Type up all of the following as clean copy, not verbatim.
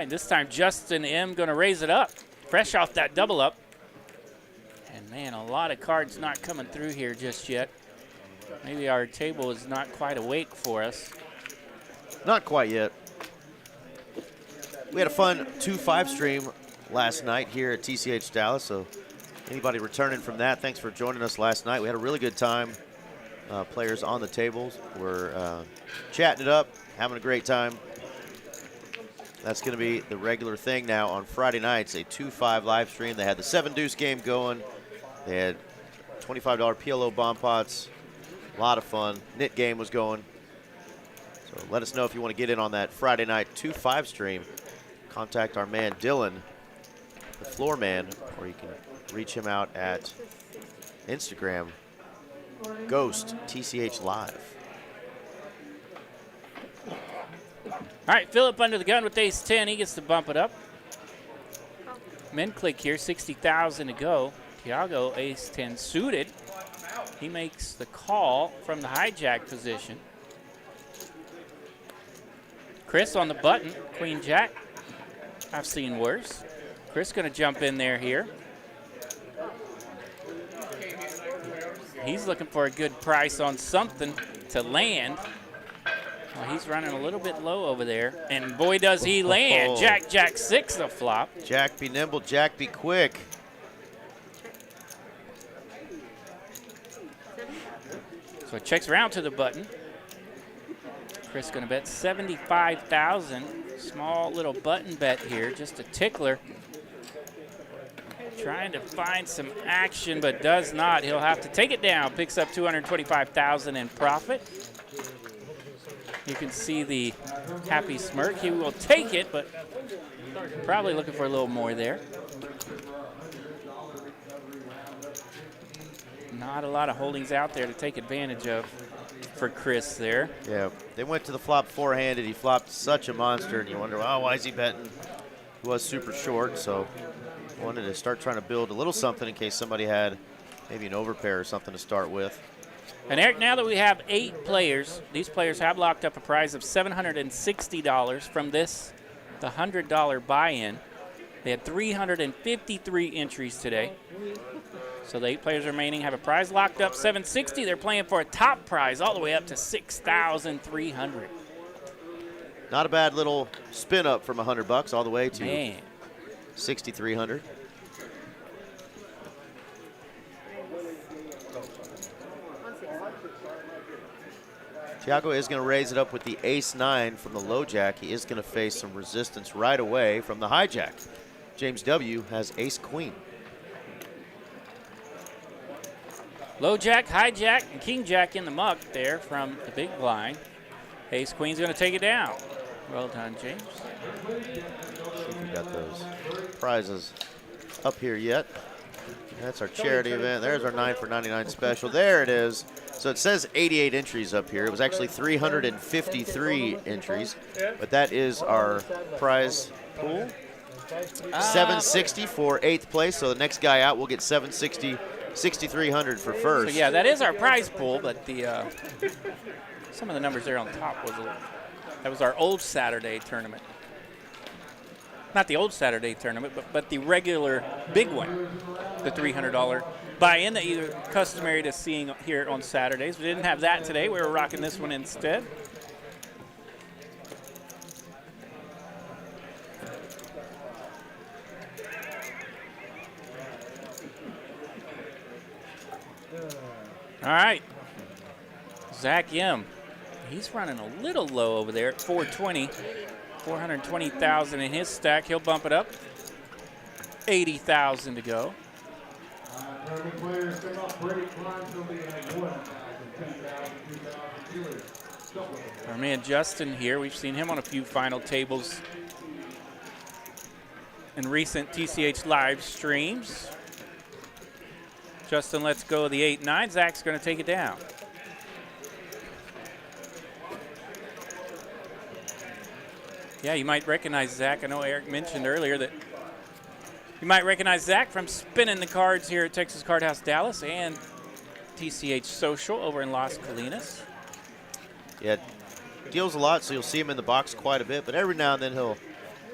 And this time Justin M going to raise it up, fresh off that double up. And man, a lot of cards not coming through here just yet. Maybe our table is not quite awake for us. Not quite yet. We had a fun 2-5 stream last night here at TCH Dallas, so anybody returning from that, thanks for joining us last night. We had a really good time. Players on the tables were chatting it up, having a great time. That's going to be the regular thing now on Friday nights, a 2-5 live stream. They had the 7-deuce game going. They had $25 PLO bomb pots. A lot of fun. Knit game was going. So let us know if you want to get in on that Friday night 2-5 stream. Contact our man Dylan, the floor man, or you can reach him out at Instagram, Ghost TCH Live. All right, Philip under the gun with ace 10. He gets to bump it up. Men click here, 60,000 to go. Tiago ace 10 suited. He makes the call from the hijack position. Chris on the button, queen jack. I've seen worse. Chris going to jump in there here. He's looking for a good price on something to land. Well, he's running a little bit low over there. And boy, does he land. Jack, jack, 6 the flop. Jack be nimble, Jack be quick. So it checks around to the button. Chris going to bet 75,000. Small little button bet here, just a tickler. Trying to find some action, but does not. He'll have to take it down. Picks up 225,000 in profit. You can see the happy smirk. He will take it, but probably looking for a little more there. Not a lot of holdings out there to take advantage of for Chris there. Yeah, they went to the flop four-handed. He flopped such a monster, and you wonder, oh, why is he betting? He was super short, so wanted to start trying to build a little something in case somebody had maybe an overpair or something to start with. And Eric, now that we have 8 players, these players have locked up a prize of $760 from this, the $100 buy-in. They had 353 entries today. So the 8 players remaining have a prize locked up, $760. They're playing for a top prize all the way up to $6,300. Not a bad little spin up from $100 all the way to $6,300. Tiago is going to raise it up with the ace-9 from the low jack. He is going to face some resistance right away from the hijack. James W. has ace-queen. Low jack, hijack, and king jack in the muck there from the big blind. Ace queen's going to take it down. Well done, James. See if we got those prizes up here yet. That's our charity event. There's our 9 for 99 special. There it is. So it says 88 entries up here. It was actually 353 entries, but that is our prize pool. 760 for 8th place. So the next guy out will get 760. 6,300 for first. So yeah, that is our prize pool, but the some of the numbers there on top that was our old Saturday tournament. Not the old Saturday tournament, but the regular big one, the $300 buy-in that you're customary to seeing here on Saturdays. We didn't have that today. We were rocking this one instead. All right, Zach M. He's running a little low over there at 420, 420,000 in his stack. He'll bump it up. 80,000 to go. Our man Justin here, we've seen him on a few final tables in recent TCH Live streams. Justin lets go of the 8-9. Zach's going to take it down. Yeah, you might recognize Zach. I know Eric mentioned earlier that you might recognize Zach from spinning the cards here at Texas Card House Dallas and TCH Social over in Las Colinas. Yeah, deals a lot, so you'll see him in the box quite a bit, but every now and then he'll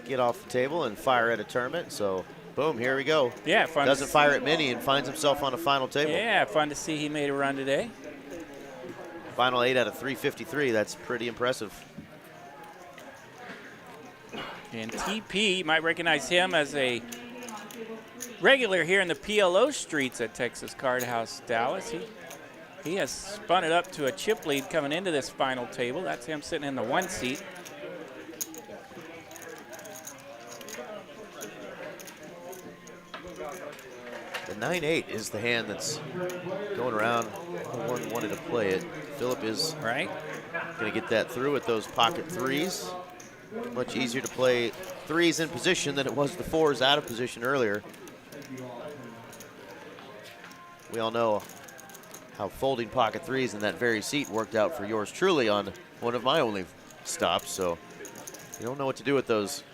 get off the table and fire at a tournament. So, boom, here we go. Yeah, fun. Doesn't fire at many and finds himself on a final table. Yeah, fun to see he made a run today. Final 8 out of 353. That's pretty impressive. And TP, you might recognize him as a regular here in the PLO streets at Texas Card House Dallas. He has spun it up to a chip lead coming into this final table. That's him sitting in the 1 seat. The 9-8 is the hand that's going around. No one wanted to play it. Philip is right. Going to get that through with those pocket 3s. Much easier to play 3s in position than it was the 4s out of position earlier. We all know how folding pocket 3s in that very seat worked out for yours truly on one of my only stops. So you don't know what to do with those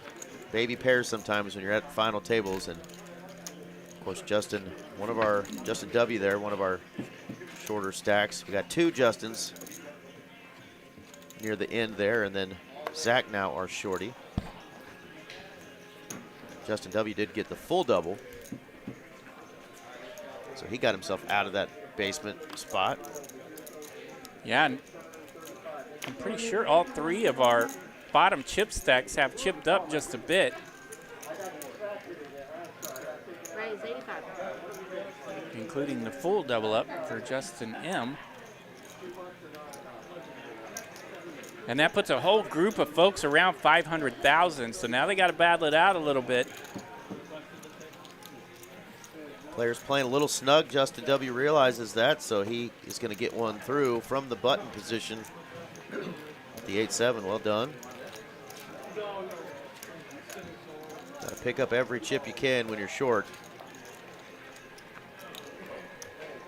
baby pairs sometimes when you're at final tables. And of course, Justin W there, one of our shorter stacks. We got 2 Justins near the end there, and then Zach now our shorty. Justin W did get the full double, so he got himself out of that basement spot. Yeah, and I'm pretty sure all 3 of our bottom chip stacks have chipped up just a bit. Including the full double up for Justin M. And that puts a whole group of folks around 500,000. So now they got to battle it out a little bit. Players playing a little snug. Justin W realizes that, so he is going to get one through from the button position. The 8-7, well done. Got to pick up every chip you can when you're short.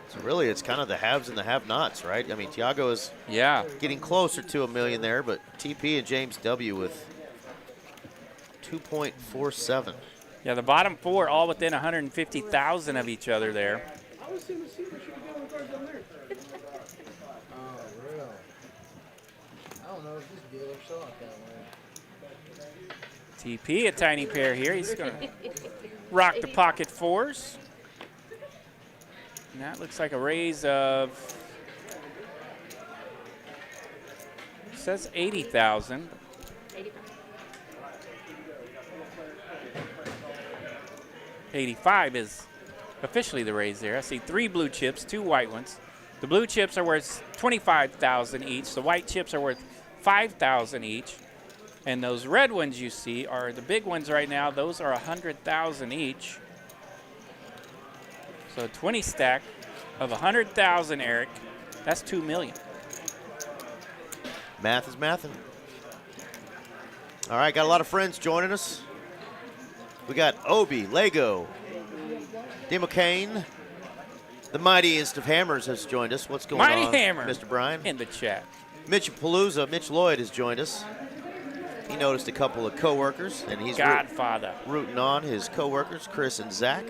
So really, it's kind of the haves and the have-nots, right? I mean, Tiago is getting closer to $1 million there, but TP and James W with 2.47. Yeah, the bottom 4 all within 150,000 of each other there. TP, a tiny pair here. He's going to rock the pocket 4s. And that looks like a raise of, it says 80,000. 85 is officially the raise there. I see 3 blue chips, 2 white ones. The blue chips are worth 25,000 each. The white chips are worth 5,000 each. And those red ones you see are the big ones right now. Those are 100,000 each. So 20 stack of 100,000, Eric. That's 2 million. Math is mathin'. All right, got a lot of friends joining us. We got Obi, Lego, DeMcCain, the mightiest of hammers has joined us. What's going on, Mighty Hammer, Mr. Brian? in the chat. Mitch Palooza, Mitch Lloyd has joined us. He noticed a couple of coworkers, and he's Godfather. rooting on his coworkers, Chris and Zach.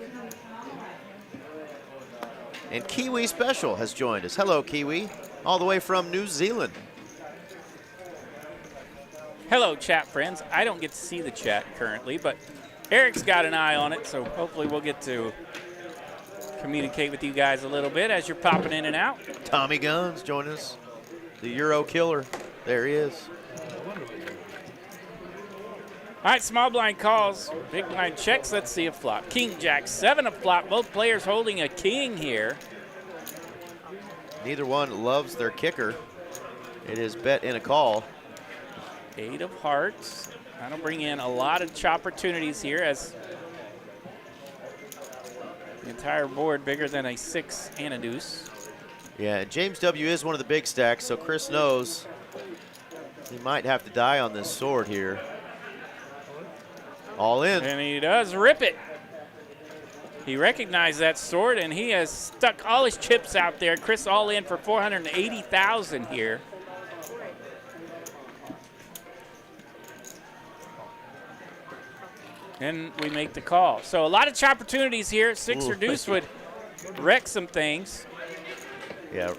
And Kiwi Special has joined us. Hello, Kiwi, all the way from New Zealand. Hello, chat friends. I don't get to see the chat currently, but Eric's got an eye on it, so hopefully we'll get to communicate with you guys a little bit as you're popping in and out. Tommy Guns joining us, the Euro killer. There he is. All right, small blind calls, big blind checks. Let's see a flop. King, Jack, 7 a flop. Both players holding a king here. Neither one loves their kicker. It is bet in a call. 8 of hearts. That'll bring in a lot of opportunities here as the entire board bigger than a 6 and a deuce. Yeah, James W is one of the big stacks, so Chris knows he might have to die on this sword here. All in. And he does rip it. He recognized that sword, and he has stuck all his chips out there. Chris all in for 480,000 here. And we make the call. So a lot of opportunities here. 6 or deuce would wreck some things. Yeah,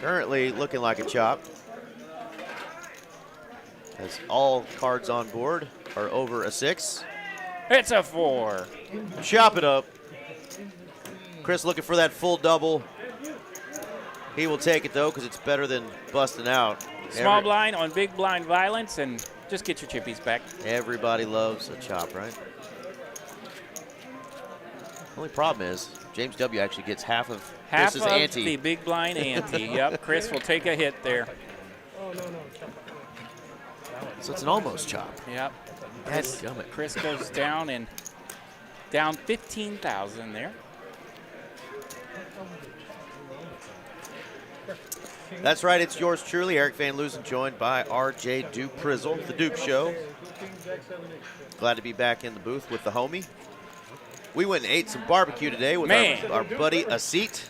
currently looking like a chop. Has all cards on board. or over a 6. It's a 4. Chop it up. Chris looking for that full double. He will take it, though, because it's better than busting out. Small blind on big blind violence, and just get your chippies back. Everybody loves a chop, right? Only problem is James W. actually gets half of Chris's ante. The big blind ante. Yep, Chris will take a hit there. So it's an almost chop. Yep. Dadgummit. Chris goes down and down 15,000 there. That's right, it's yours truly, Eric Van Loosen, joined by R.J. Duprizzle, The Dupe Show. Glad to be back in the booth with the homie. We went and ate some barbecue today with our buddy Asit.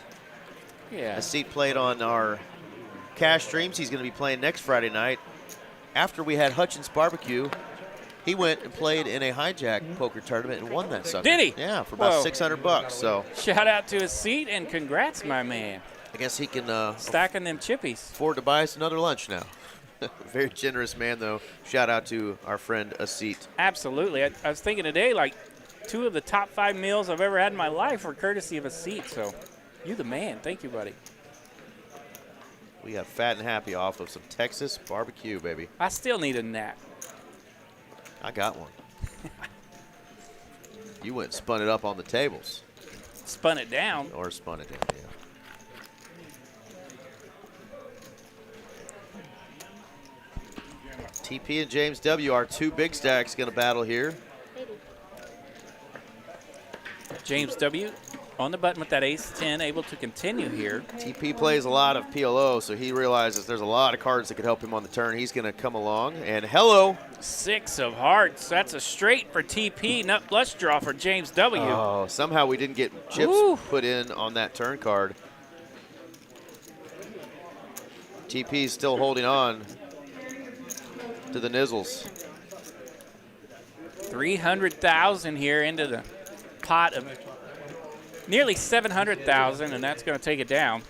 Yeah. Asit played on our cash streams. He's going to be playing next Friday night. After we had Hutchins Barbecue, he went and played in a hijack poker tournament and won that sucker. Did he? Yeah, for about $600. So shout out to Asit and congrats, my man. I guess he can stacking them chippies. Afford to buy us another lunch now. Very generous man, though. Shout out to our friend Asit. Absolutely. I was thinking today, like, 2 of the top 5 meals I've ever had in my life were courtesy of Asit. So, you the man. Thank you, buddy. We got fat and happy off of some Texas barbecue, baby. I still need a nap. I got one. You went and spun it up on the tables. Spun it down. Or spun it down, yeah. TP and James W. Our 2 big stacks going to battle here. James W. on the button with that ace-10, able to continue here. TP plays a lot of PLO, so he realizes there's a lot of cards that could help him on the turn. He's going to come along, and hello. 6 of hearts. That's a straight for TP. Nut flush draw for James W. Oh, somehow we didn't get chips put in on that turn card. TP's still holding on to the nizzles. 300,000 here into the pot of nearly 700,000, and that's going to take it down.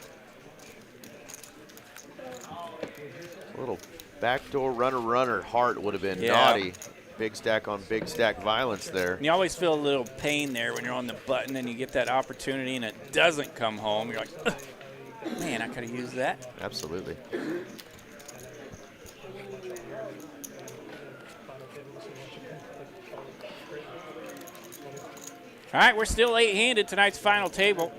A little backdoor runner heart would have been naughty. Big stack on big stack violence there. And you always feel a little pain there when you're on the button and you get that opportunity and it doesn't come home. You're like, ugh, man, I could have used that. Absolutely. All right, we're still 8-handed, tonight's final table.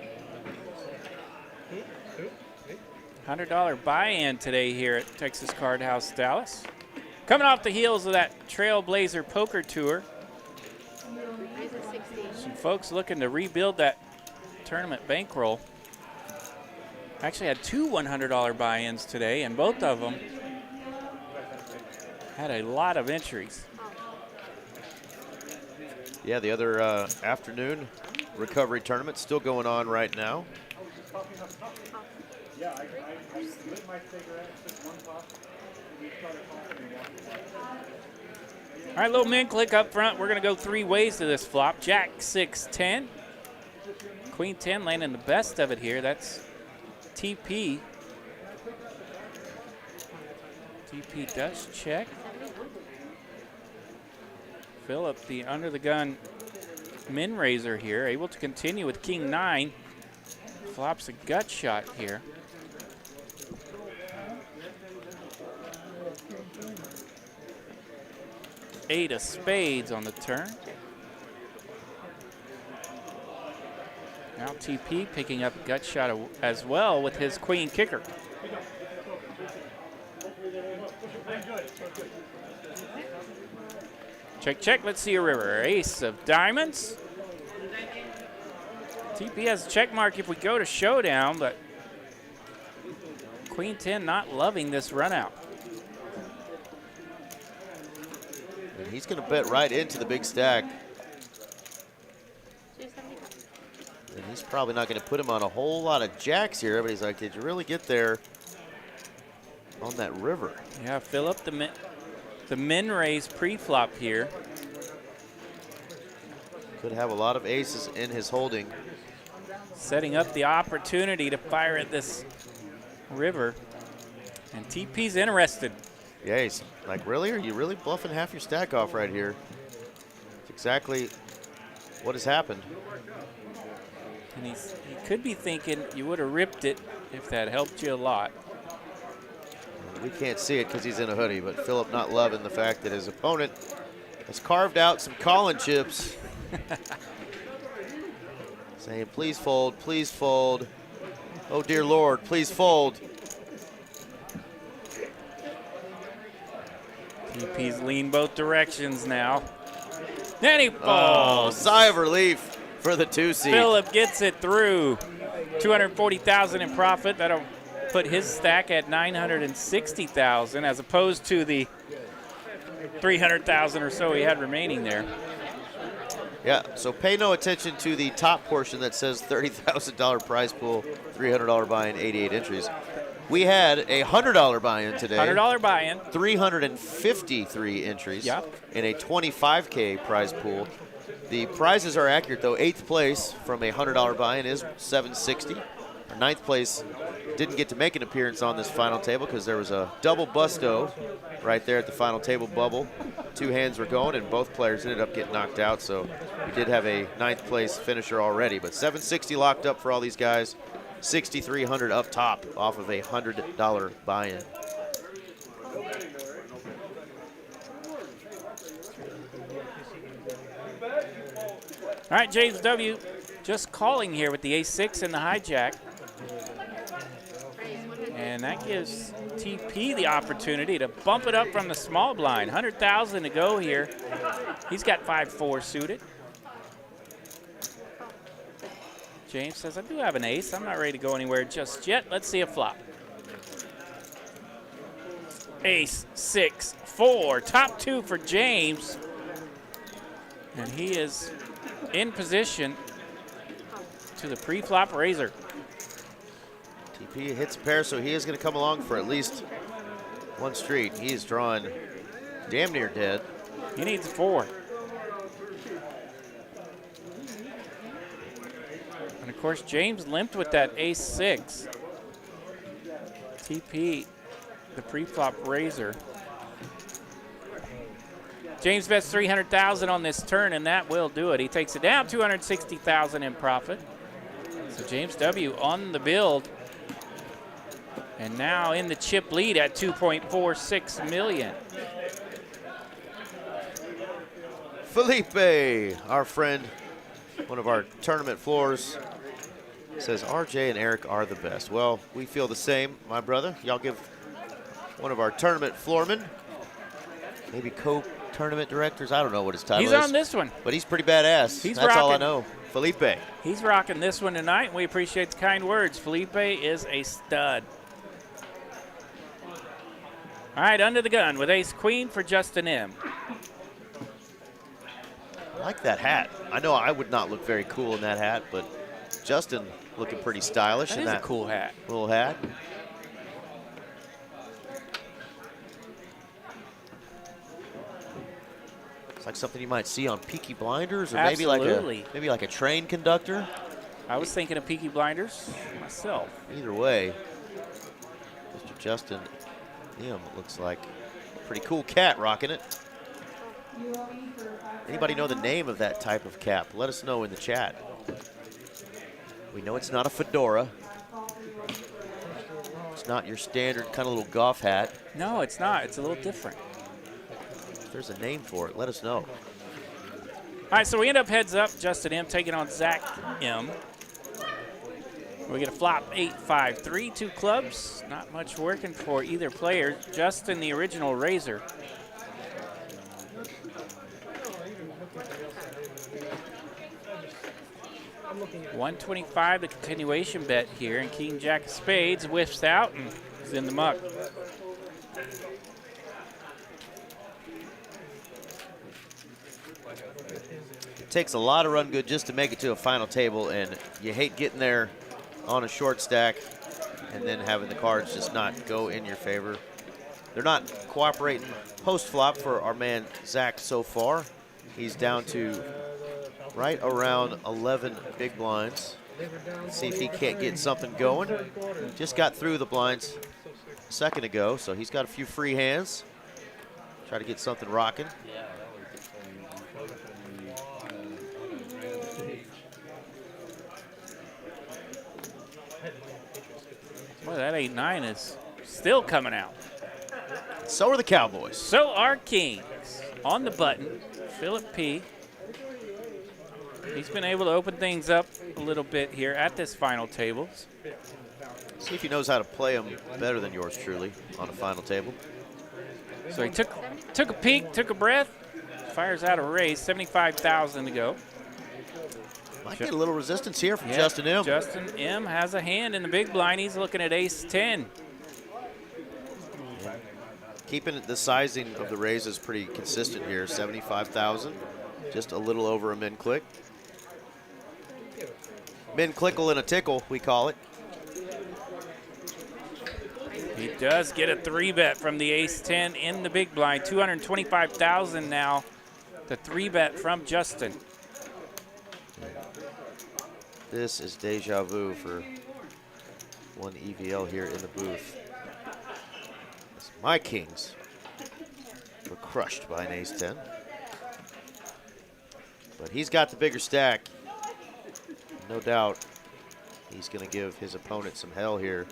$100 buy-in today here at Texas Card House Dallas. Coming off the heels of that Trailblazer Poker Tour. Some folks looking to rebuild that tournament bankroll. Actually had 2 $100 buy-ins today, and both of them had a lot of entries. Yeah, the other afternoon recovery tournament still going on right now. All right, little min click up front. We're going to go 3 ways to this flop. Jack 6, 10. Queen 10 landing the best of it here. That's TP. TP does check. Philip, the under the gun min raiser here, able to continue with King 9. Flops a gut shot here. Eight of spades on the turn. Now TP picking up a gut shot as well with his queen kicker. Check, check. Let's see a river. Ace of diamonds. TP has a check mark if we go to showdown, but Queen 10 not loving this run out. And he's going to bet right into the big stack. And he's probably not going to put him on a whole lot of jacks here. Everybody's like, did you really get there on that river? Yeah, fill up the min raise pre-flop here. Could have a lot of aces in his holding. Setting up the opportunity to fire at this river. And TP's interested. Yeah, he's like, really? Are you really bluffing half your stack off right here? It's exactly what has happened. And he could be thinking you would have ripped it if that helped you a lot. We can't see it because he's in a hoodie, but Philip not loving the fact that his opponent has carved out some Colin chips. Saying, please fold, please fold. Oh, dear Lord, please fold. TP's lean both directions now. Then he folds. Oh, sigh of relief for the 2 seed. Philip gets it through. $240,000 in profit. That'll put his stack at $960,000 as opposed to the $300,000 or so he had remaining there. Yeah, so pay no attention to the top portion that says $30,000 prize pool, $300 buy-in, 88 entries. We had a $100 buy-in today. $100 buy-in. 353 entries. Yep. In a $25K prize pool. The prizes are accurate, though. 8th place from a $100 buy-in is $760. 9th place didn't get to make an appearance on this final table because there was a double busto right there at the final table bubble. 2 hands were going, and both players ended up getting knocked out, so we did have a 9th place finisher already. But $760 locked up for all these guys. $6,300 up top off of a $100 buy-in. All right, James W. just calling here with the ace-6 and the hijack. And that gives TP the opportunity to bump it up from the small blind. 100,000 to go here. He's got 5-4 suited. James says, I do have an ace. I'm not ready to go anywhere just yet. Let's see a flop. Ace, 6, 4. Top 2 for James. And he is in position to the pre-flop razor. TP hits a pair, so he is going to come along for at least one street. He is drawing damn near dead. He needs a 4. And of course, James limped with that ace-6. TP, the pre-flop razor. James bets 300,000 on this turn, and that will do it. He takes it down, 260,000 in profit. So James W. on the build, and now in the chip lead at 2.46 million. Felipe, our friend, one of our tournament floors, says RJ and Eric are the best. Well, we feel the same, my brother. Y'all give one of our tournament floormen, maybe co-tournament directors, I don't know what his title is. He's on this one. But he's pretty badass. He's That's all I rocking. know. Felipe. He's rocking this one tonight, and we appreciate the kind words. Felipe is a stud. All right, under the gun with ace-queen for Justin M. I like that hat. I know I would not look very cool in that hat, but Justin looking pretty stylish That in is that a cool hat. little hat. It's like something you might see on Peaky Blinders, or Absolutely. maybe like a train conductor. I was thinking of Peaky Blinders myself. Either way, Mr. Justin M looks like a pretty cool cat rocking it. Anybody know the name of that type of cap? Let us know in the chat. We know it's not a fedora. It's not your standard kind of little golf hat. No, it's not. It's a little different. If there's a name for it, let us know. All right, so we end up heads up. Justin M taking on Zach M. We get a flop 8-5-3, 2 clubs. Not much working for either player. Justin, the original razor. $125, the continuation bet here, and King Jack of Spades whiffs out and is in the muck. It takes a lot of run good just to make it to a final table, and you hate getting there on a short stack and then having the cards just not go in your favor. They're not cooperating post-flop for our man Zach so far. He's down to right around 11 big blinds. Let's see if he can't get something going. Just got through the blinds a second ago, so he's got a few free hands. Try to get something rocking. Boy, that 8-9 is still coming out. So are the Cowboys. So are Kings. On the button, Philip P. He's been able to open things up a little bit here at this final table. See if he knows how to play them better than yours truly on a final table. So he took a peek, took a breath, fires out a raise, 75,000 to go. Might get a little resistance here from Justin M. Justin M has a hand in the big blind. He's looking at ace-10. Keeping the sizing of the raises pretty consistent here, 75,000. Just a little over a min click. Min clickle and a tickle, we call it. He does get a 3-bet from the ace-10 in the big blind. 225,000 now. The 3-bet from Justin. This is deja vu for one EVL here in the booth. My Kings were crushed by an ace-10. But he's got the bigger stack. No doubt he's going to give his opponent some hell here.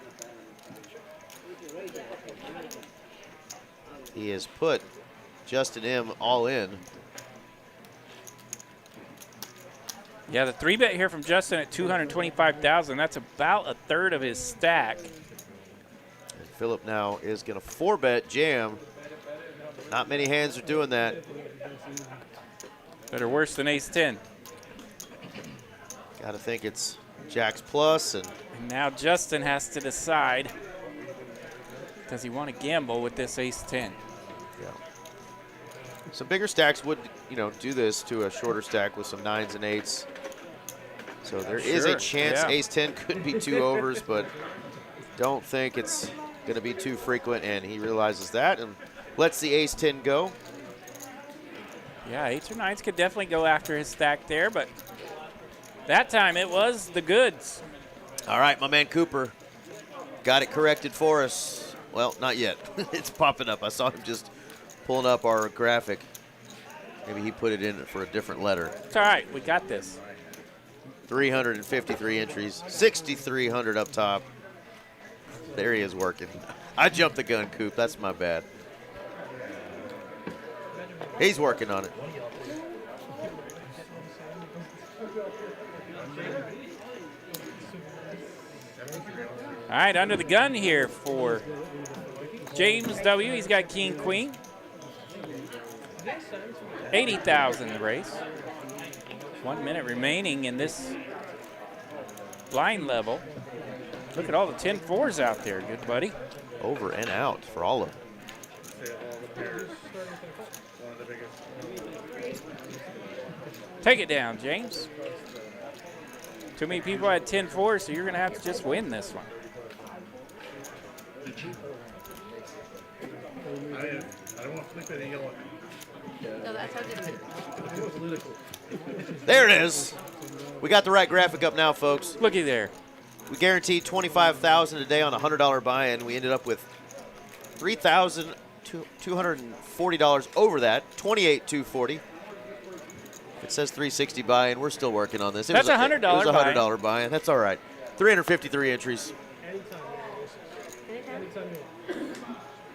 He has put Justin M all in. Yeah, the 3-bet here from Justin at 225,000. That's about a third of his stack. And Philip now is going to 4-bet jam. Not many hands are doing that. Better worse than ace-10. Got to think it's Jacks plus, and now Justin has to decide, does he want to gamble with this ace-10? yeah. Some bigger stacks would, do this to a shorter stack with some 9s and 8s. So there is a chance ace-10 could be 2 overs, but don't think it's going to be too frequent, and he realizes that and lets the ace-10 go. Yeah, 8s or 9s could definitely go after his stack there, but that time it was the goods. All right, my man Cooper got it corrected for us. Well, not yet. It's popping up. I saw him just pulling up our graphic. Maybe he put it in for a different letter. It's all right. We got this. 353 entries, 6,300 up top. There he is working. I jumped the gun, Coop. That's my bad. He's working on it. All right, under the gun here for James W. He's got king, queen. 80,000 in the race. 1 minute remaining in this blind level. Look at all the 10-4s out there, good buddy. Over and out for all of them. Take it down, James. Too many people had 10-4, so you're going to have to just win this one. I don't want to flip it and yell at me. No, that's how good it is. There it is. We got the right graphic up now, folks. Looky there. We guaranteed $25,000 a day on a $100 buy-in. We ended up with $3,240 over that, $28,240. It says $360 buy-in. We're still working on this. That's a $100 buy-in. It was a $100 buy-in. That's all right. 353 entries.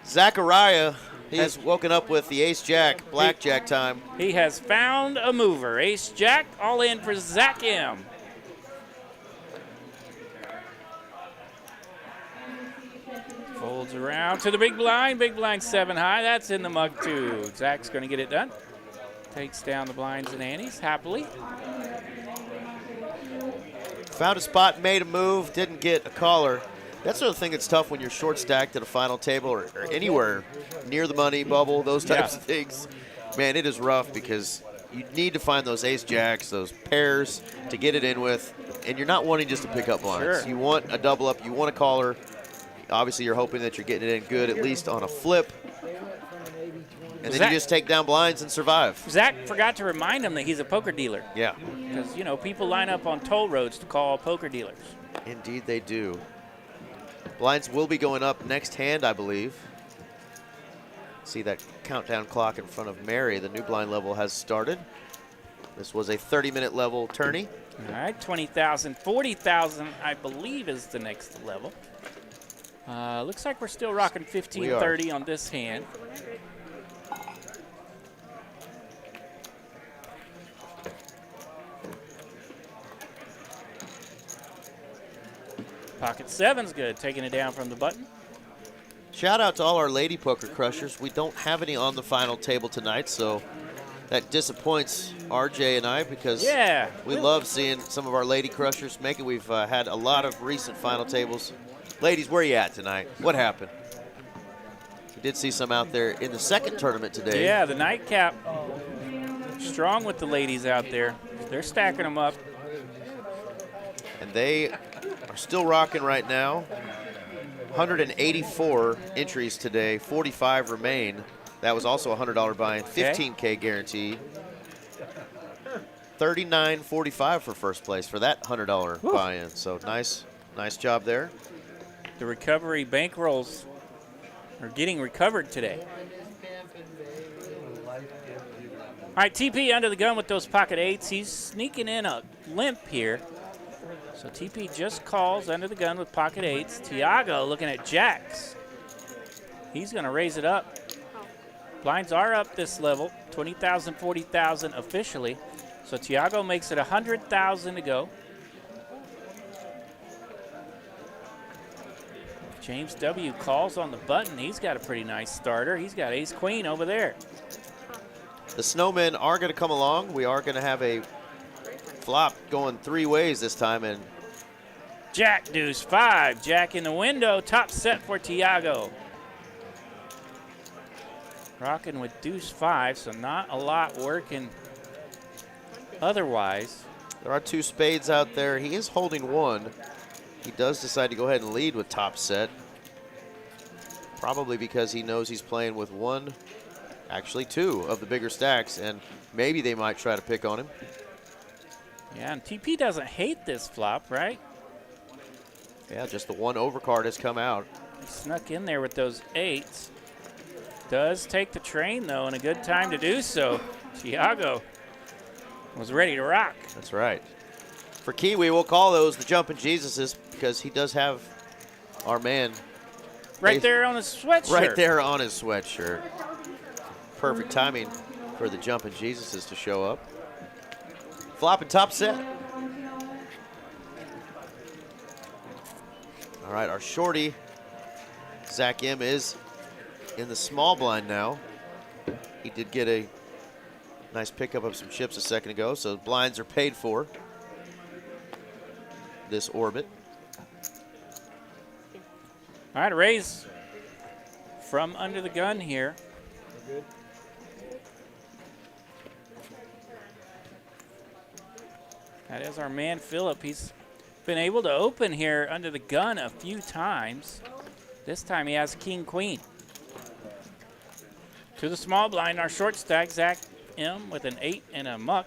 Zachariah, he has woken up with the ace-jack, blackjack time. He has found a mover. Ace-jack, all in for Zach M. Folds around to the big blind 7 high. That's in the mug too. Zach's going to get it done. Takes down the blinds and antes happily. Found a spot, made a move, didn't get a caller. That's the thing that's tough when you're short stacked at a final table or anywhere near the money bubble, those types of things. Man, it is rough because you need to find those ace jacks, those pairs to get it in with, and you're not wanting just to pick up blinds. Sure. You want a double up, you want a caller. Obviously, you're hoping that you're getting it in good, at least on a flip. And then you just take down blinds and survive. Zach forgot to remind him that he's a poker dealer. Yeah. Because, people line up on toll roads to call poker dealers. Indeed they do. Blinds will be going up next hand, I believe. See that countdown clock in front of Mary. The new blind level has started. This was a 30-minute level tourney. All right, 20,000, 40,000, I believe, is the next level. Looks like we're still rocking 1530 on this hand. Pocket seven's good, taking it down from the button. Shout out to all our lady poker crushers. We don't have any on the final table tonight, so that disappoints RJ and I because we love seeing some of our lady crushers make it. We've had a lot of recent final tables. Ladies, where are you at tonight? What happened? We did see some out there in the second tournament today. Yeah, the nightcap strong with the ladies out there. They're stacking them up. And they are still rocking right now. 184 entries today, 45 remain. That was also a $100 buy-in, 15K guarantee. 39.45 for first place for that $100 buy-in. So nice job there. The recovery bankrolls are getting recovered today. All right, TP under the gun with those pocket eights. He's sneaking in a limp here. So TP just calls under the gun with pocket eights. Tiago looking at jacks. He's going to raise it up. Blinds are up this level, 20,000, 40,000 officially. So Tiago makes it 100,000 to go. James W. calls on the button. He's got a pretty nice starter. He's got ace-queen over there. The snowmen are going to come along. We are going to have a flop going three ways this time. And Jack, deuce, five. Jack in the window. Top set for Tiago. Rocking with deuce five, so not a lot working otherwise. There are two spades out there. He is holding one. He does decide to go ahead and lead with top set. Probably because he knows he's playing with one, actually two of the bigger stacks, and maybe they might try to pick on him. Yeah, and TP doesn't hate this flop, right? Yeah, just the one overcard has come out. He snuck in there with those eights. Does take the train, though, and a good time to do so. Tiago was ready to rock. That's right. For Kiwi, we'll call those the Jumpin' Jesuses because he does have our man right there on his sweatshirt. Right there on his sweatshirt. Perfect timing for the Jumpin' Jesuses to show up. Flop and top set. All right, our shorty, Zach M, is in the small blind now. He did get a nice pickup of some chips a second ago, so blinds are paid for this orbit. All right, raise from under the gun here. That is our man, Philip. He's been able to open here under the gun a few times. This time he has king, queen. To the small blind, our short stack, Zach M with an 8 and a muck.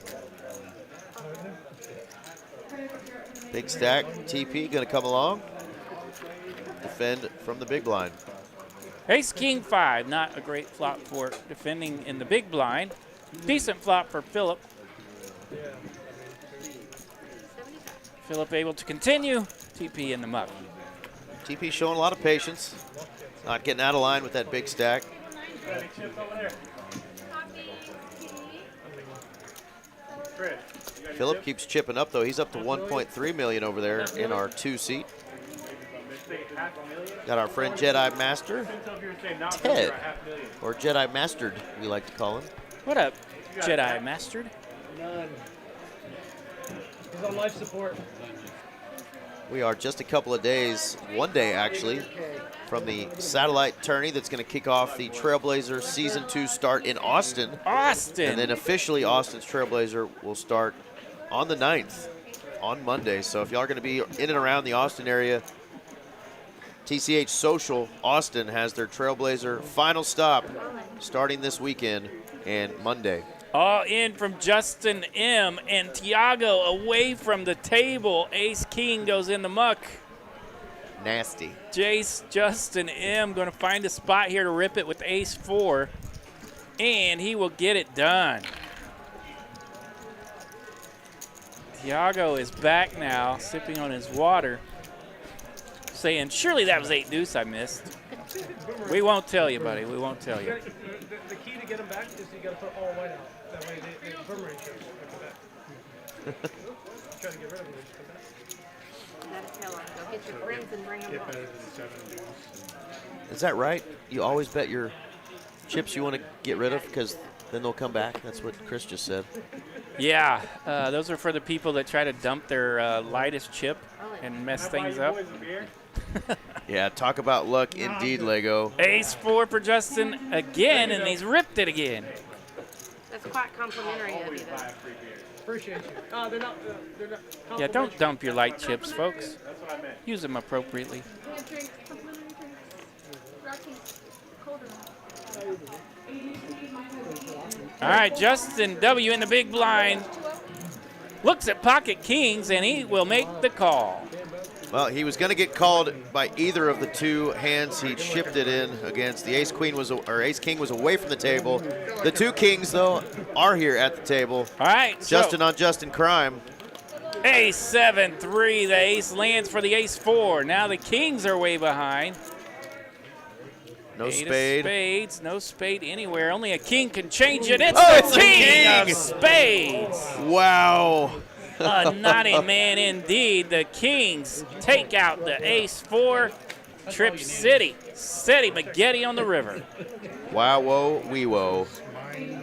Big stack, TP gonna come along. Defend from the big blind. Ace, king, 5. Not a great flop for defending in the big blind. Decent flop for Philip. Philip able to continue. TP in the muck. TP showing a lot of patience. Not getting out of line with that big stack. Philip keeps chipping up, though. He's up to 1.3 million over there in our 2-seat. Got our friend Jedi Master, Ted, or Jedi Mastered, we like to call him. What up, Jedi Mastered? None. He's on life support. We are just a couple of days, one day actually, from the satellite tourney that's going to kick off the Trailblazer Season 2 start in Austin. Austin! And then officially Austin's Trailblazer will start on the 9th, on Monday. So if y'all are going to be in and around the Austin area, TCH Social Austin has their Trailblazer final stop starting this weekend and Monday. All in from Justin M. And Tiago away from the table. Ace King goes in the muck. Nasty. Jace, Justin M. going to find a spot here to rip it with ace-4, and he will get it done. Tiago is back now, sipping on his water, saying, surely that was 8 deuce I missed. We won't tell you, buddy. We won't tell you. The key to get them back is you got to put all white out. That way the boomerang shows come back. Try to get rid of them. They just come back. Gotta tell them. Go get your friends and bring them Get back. better than 7 deuce. Is that right? You always bet your chips you want to get rid of because then they'll come back? That's what Chris just said. Yeah, those are for the people that try to dump their lightest chip and mess things up. Yeah, talk about luck indeed, Lego. Ace-4 for Justin again, and he's ripped it again. That's quite complimentary of you, though. Appreciate you. They're not. Yeah, don't dump your light chips, folks. Use them appropriately. All right, Justin W. in the big blind looks at pocket kings, and he will make the call. Well, he was going to get called by either of the two hands. He chipped it in against the ace king was away from the table. The 2 kings though are here at the table. All right, Justin so on Justin crime. ace-7-3. The ace lands for the ace-4. Now the kings are way behind. No 8 spade. of spades, no spade anywhere. Only a king can change it. It's Oh, the it's a king of king! spades. Wow. A naughty man indeed. The Kings take out the ace-4. Trip City. City Spaghetti on the river. Wow, whoa, wee, whoa.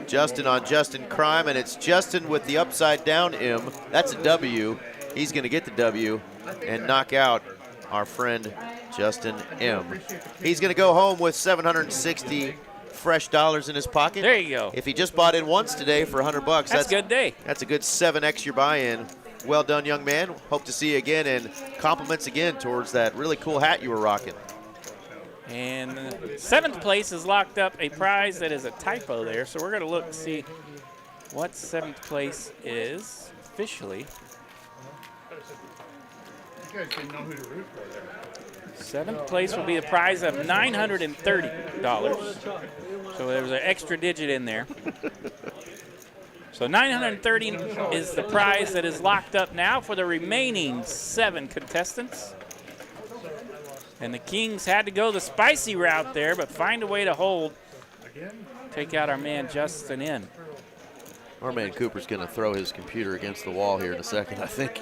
Justin on Justin crime, and it's Justin with the upside down M. That's a W. He's going to get the W and knock out our friend Justin M. He's going to go home with 760 fresh dollars in his pocket. There you go. If he just bought in once today for $100, That's a good day. That's a good 7x your buy-in. Well done, young man. Hope to see you again, and compliments again towards that really cool hat you were rocking. And 7th place is locked up a prize that is a typo there. So we're going to look and see what 7th place is officially. You guys didn't know who to root for there. 7th place will be a prize of $930. So there's an extra digit in there. So 930 is the prize that is locked up now for the remaining 7 contestants. And the Kings had to go the spicy route there, but find a way to hold. Take out our man Justin in. Our man Cooper's going to throw his computer against the wall here in a second, I think.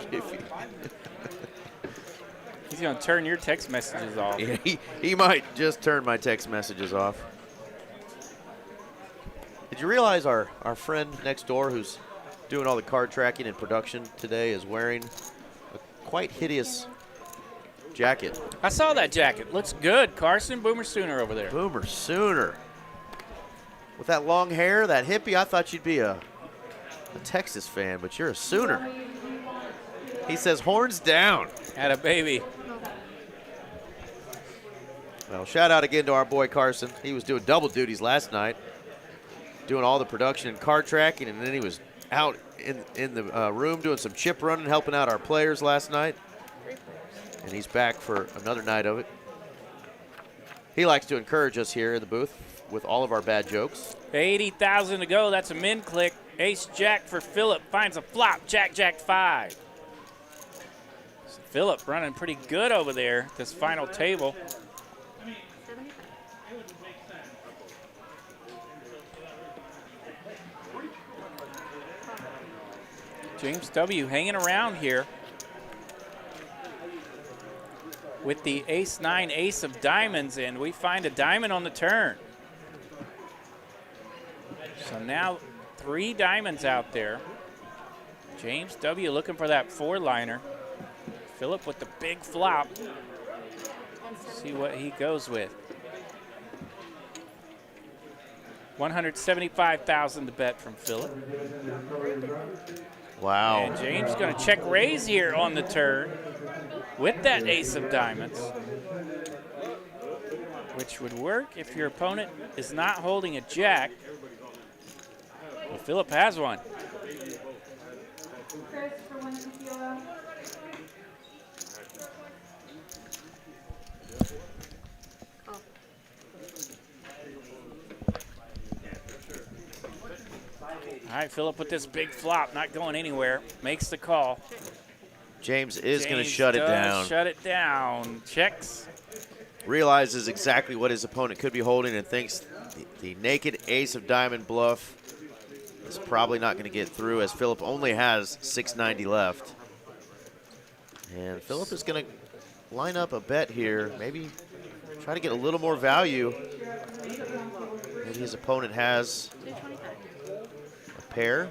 He's going to turn your text messages off. Yeah, he might just turn my text messages off. Did you realize our friend next door who's doing all the card tracking and production today is wearing a quite hideous jacket? I saw that jacket. Looks good. Carson Boomer Sooner over there. Boomer Sooner. With that long hair, that hippie, I thought you'd be a Texas fan, but you're a Sooner. He says horns down. Had a baby. Well, shout out again to our boy Carson. He was doing double duties last night, doing all the production and card tracking, and then he was out in the room doing some chip running, helping out our players last night. And he's back for another night of it. He likes to encourage us here in the booth with all of our bad jokes. 80,000 to go. That's a min click. Ace Jack for Phillip. Finds a flop. Jack, Jack 5. So Phillip running pretty good over there, this final table. James W. hanging around here with the ace-9, ace of diamonds, and we find a diamond on the turn. So now 3 diamonds out there. James W. looking for that 4-liner. Phillip with the big flop. See what he goes with. 175,000 to bet from Phillip. Wow. And James going to check raise here on the turn with that ace of diamonds, which would work if your opponent is not holding a jack. Well, Phillip has one. Oh, All right, Philip with this big flop, not going anywhere. Makes the call. James is going to James shut it does down. Shut it down. Checks. Realizes exactly what his opponent could be holding and thinks the naked ace of diamond bluff is probably not going to get through, as Philip only has 690 left. And Philip is going to line up a bet here, maybe try to get a little more value. Maybe his opponent has 225. a pair.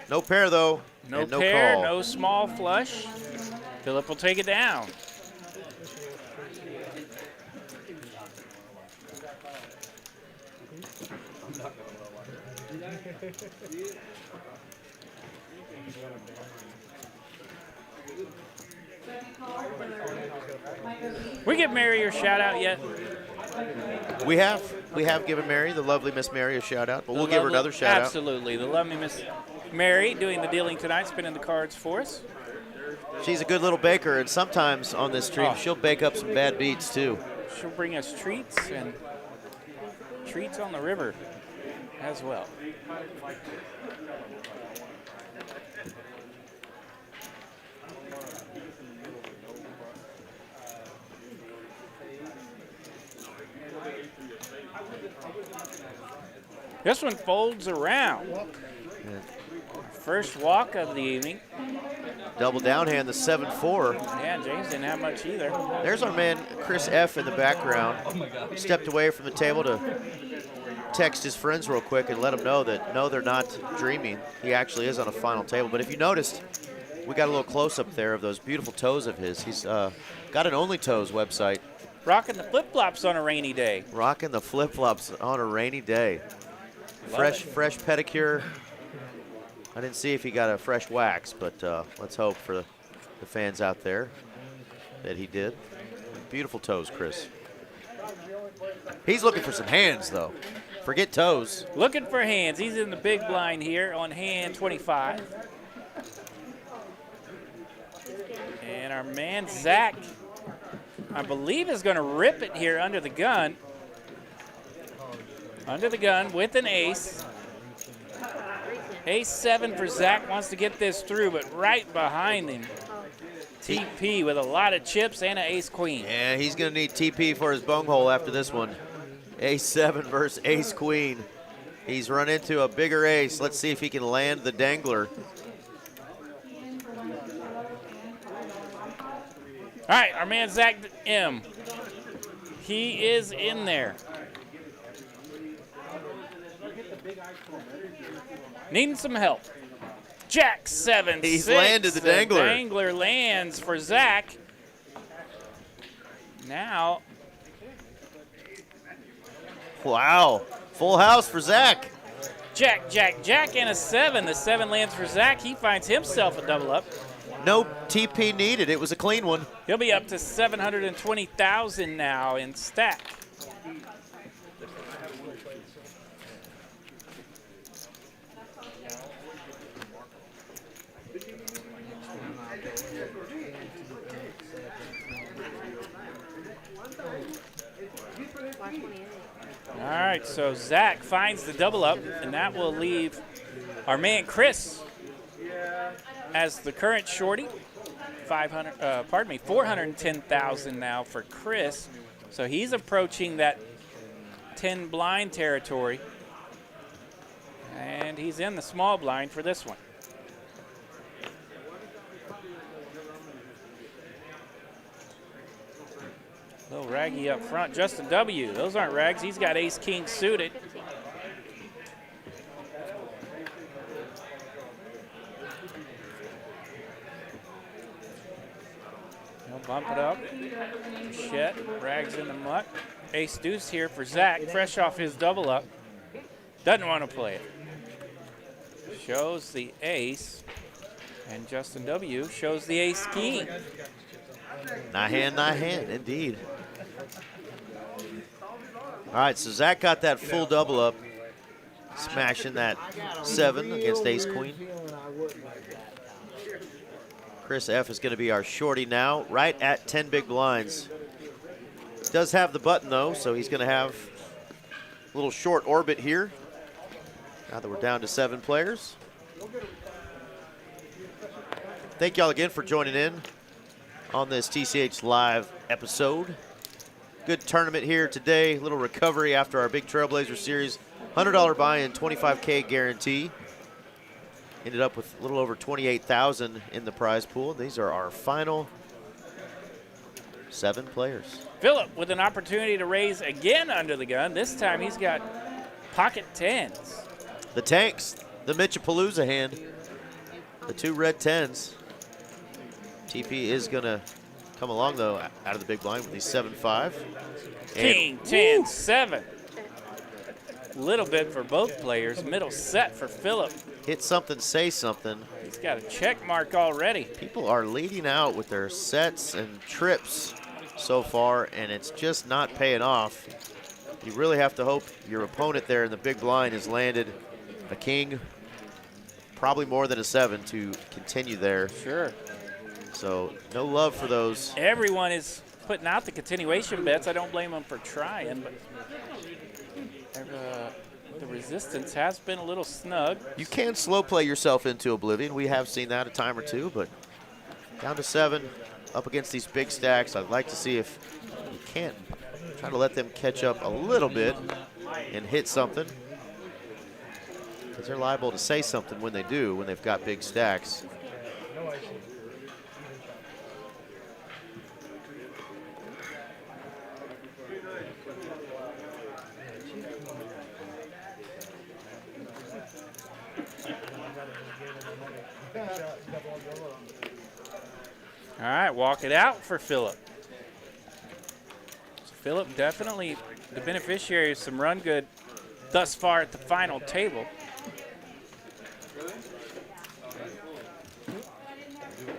No pair, though. No and no pair, call. no small flush. Philip will take it down. We give Mary your shout out yet? We have given Mary, the lovely Miss Mary, a shout out, but we'll give her another shout out. Absolutely. The lovely Miss Mary doing the dealing tonight, spinning the cards for us. She's a good little baker, and sometimes on this stream, Oh. she'll bake up some bad beats too. She'll bring us treats and treats on the river as well. This one folds around. First walk of the evening. Double down hand, the 7-4. Yeah, James didn't have much either. There's our man, Chris F. in the background. Stepped away from the table to text his friends real quick and let them know that, no, they're not dreaming. He actually is on a final table. But if you noticed, we got a little close-up there of those beautiful toes of his. He's got an Only Toes website. Rocking the flip-flops on a rainy day. Rocking the flip-flops on a rainy day. Fresh pedicure. I didn't see if he got a fresh wax, but let's hope for the fans out there that he did. Beautiful toes, Chris. He's looking for some hands, though. Forget toes. Looking for hands. He's in the big blind here on hand 25. And our man, Zach, I believe is going to rip it here under the gun. Under the gun with an ace. Ace 7 for Zach, wants to get this through, but right behind him, TP with a lot of chips and an ace queen. Yeah, he's going to need TP for his bung hole after this one. Ace 7 versus ace queen. He's run into a bigger ace. Let's see if he can land the dangler. All right, our man Zach M. He is in there. Needing some help. Jack 7, He's 6. landed the dangler. The dangler lands for Zach. Now, Wow, full house for Zach. Jack, Jack, Jack, and a 7. The 7 lands for Zach. He finds himself a double up. No TP needed. It was a clean one. He'll be up to 720,000 now in stack. All right, so Zach finds the double up, and that will leave our man Chris as the current shorty. 410,000 now for Chris. So he's approaching that 10 blind territory, and he's in the small blind for this one. Little raggy up front. Justin W. Those aren't rags. He's got ace king suited. He'll bump it up. Shit. Rags in the muck. Ace deuce here for Zach. Fresh off his double up. Doesn't want to play it. Shows the ace. And Justin W. shows the ace king. Not hand, indeed. All right, so Zach got that full double up. smashing that 7 against ace queen. Chris F is going to be our shorty now, right at 10 big blinds. Does have the button though, so he's going to have a little short orbit here. Now that we're down to 7 players. Thank y'all again for joining in on this TCH Live episode. Good tournament here today. A little recovery after our big Trailblazer series. $100 buy-in, $25K guarantee. Ended up with a little over $28,000 in the prize pool. These are our final 7 players. Philip with an opportunity to raise again under the gun. This time he's got pocket 10s. The tanks, the Mitchapalooza hand, the 2 red 10s. TP is going to come along, though, out of the big blind with these 7-5. King, 10, 7. Little bit for both players. Middle set for Philip. Hit something, say something. He's got a check mark already. People are leading out with their sets and trips so far, and it's just not paying off. You really have to hope your opponent there in the big blind has landed a king, probably more than a 7 to continue there. Sure. So no love for those. Everyone is putting out the continuation bets. I don't blame them for trying, but the resistance has been a little snug. You can slow play yourself into oblivion. We have seen that a time or two, but down to 7, up against these big stacks. I'd like to see if you can't try to let them catch up a little bit and hit something, because they're liable to say something when they do, when they've got big stacks. All right, walk it out for Philip. So Philip definitely the beneficiary of some run good thus far at the final table.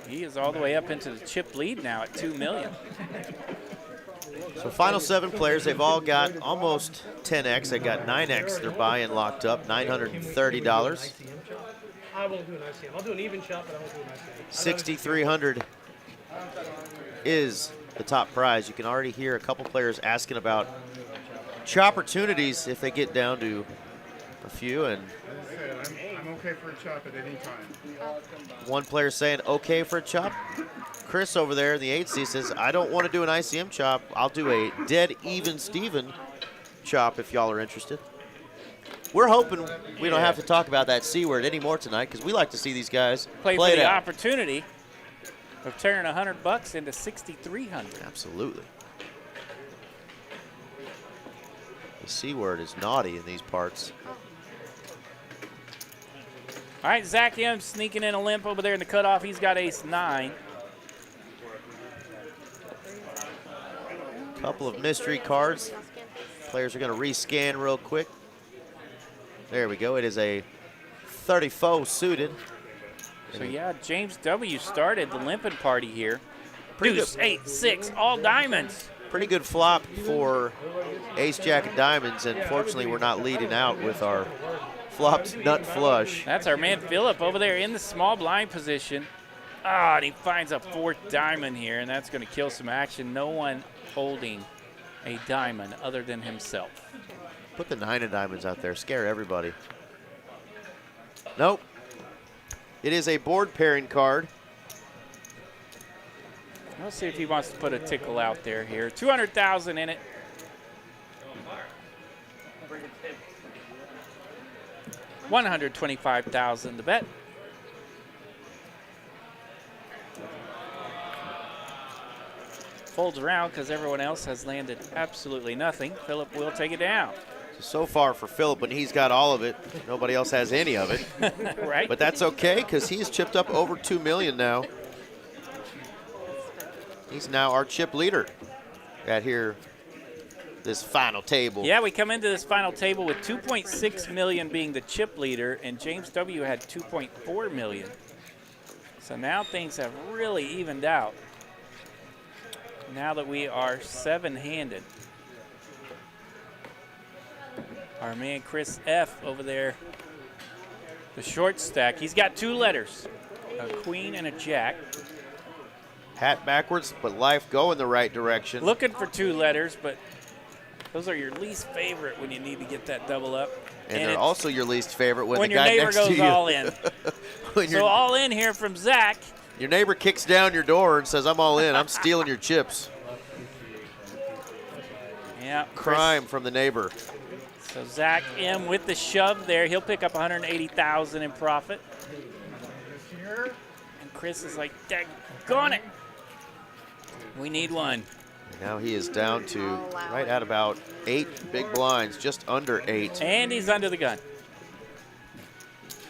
He is all the way up into the chip lead now at $2 million. So final 7 players, they've all got almost 10x. They got 9x. Their buy-in locked up, $930. I won't do an ICM. I'll do an even shot, but I won't do an ICM. 6,300 is the top prize. You can already hear a couple players asking about opportunities if they get down to a few, and I'm okay for a chop at any time. one player saying okay for a chop. Chris over there in the 8C says, I don't want to do an ICM chop. I'll do a dead even Steven chop if y'all are interested. We're hoping we don't have to talk about that C word anymore tonight, because we like to see these guys Play play for it the out. opportunity of turning $100 into $6,300. Absolutely. The C word is naughty in these parts. All right, Zach M sneaking in a limp over there in the cutoff. He's got ace-9. Couple of mystery cards. Players are going to rescan real quick. There we go. It is a 34 suited. So yeah, James W started the limping party here. Pretty Deuce, 8, 6, all diamonds. Pretty good flop for ace jack of diamonds, and fortunately we're not leading out with our flopped nut flush. That's our man Philip over there in the small blind position. Ah, and he finds a 4th diamond here, and that's going to kill some action. No one holding a diamond other than himself. Put the 9 of diamonds out there, scare everybody. Nope. It is a board pairing card. Let's see if he wants to put a tickle out there here. 200,000 in it. $125,000 to bet. Folds around because everyone else has landed absolutely nothing. Philip will take it down. So far for Philip, when he's got all of it, nobody else has any of it. Right? But that's okay, because he's chipped up over $2 million now. He's now our chip leader at here, this final table. Yeah, we come into this final table with 2.6 million being the chip leader, and James W had 2.4 million. So now things have really evened out. Now that we are 7-handed. Our man Chris F. over there, the short stack. He's got 2 letters, a queen and a jack. Hat backwards, but life going the right direction. Looking for 2 letters, but those are your least favorite when you need to get that double up. And they're also your least favorite when the your guy neighbor next to goes you. all in. When So all in here from Zach. your neighbor kicks down your door and says, I'm all in. I'm stealing your chips. Yeah. Crime from the neighbor. So Zach M with the shove there. He'll pick up $180,000 in profit. And Chris is like, daggone it. We need one. Now he is down to right at about 8 big blinds, just under 8. And he's under the gun.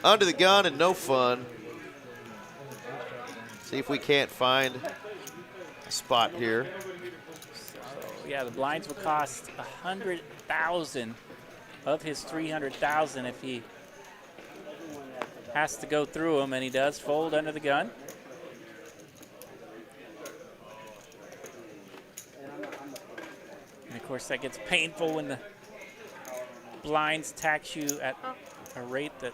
Under the gun and no fun. See if we can't find a spot here. So yeah, the blinds will cost $100,000 of his $300,000 if he has to go through them, and he does fold under the gun. And of course, that gets painful when the blinds tax you at a rate that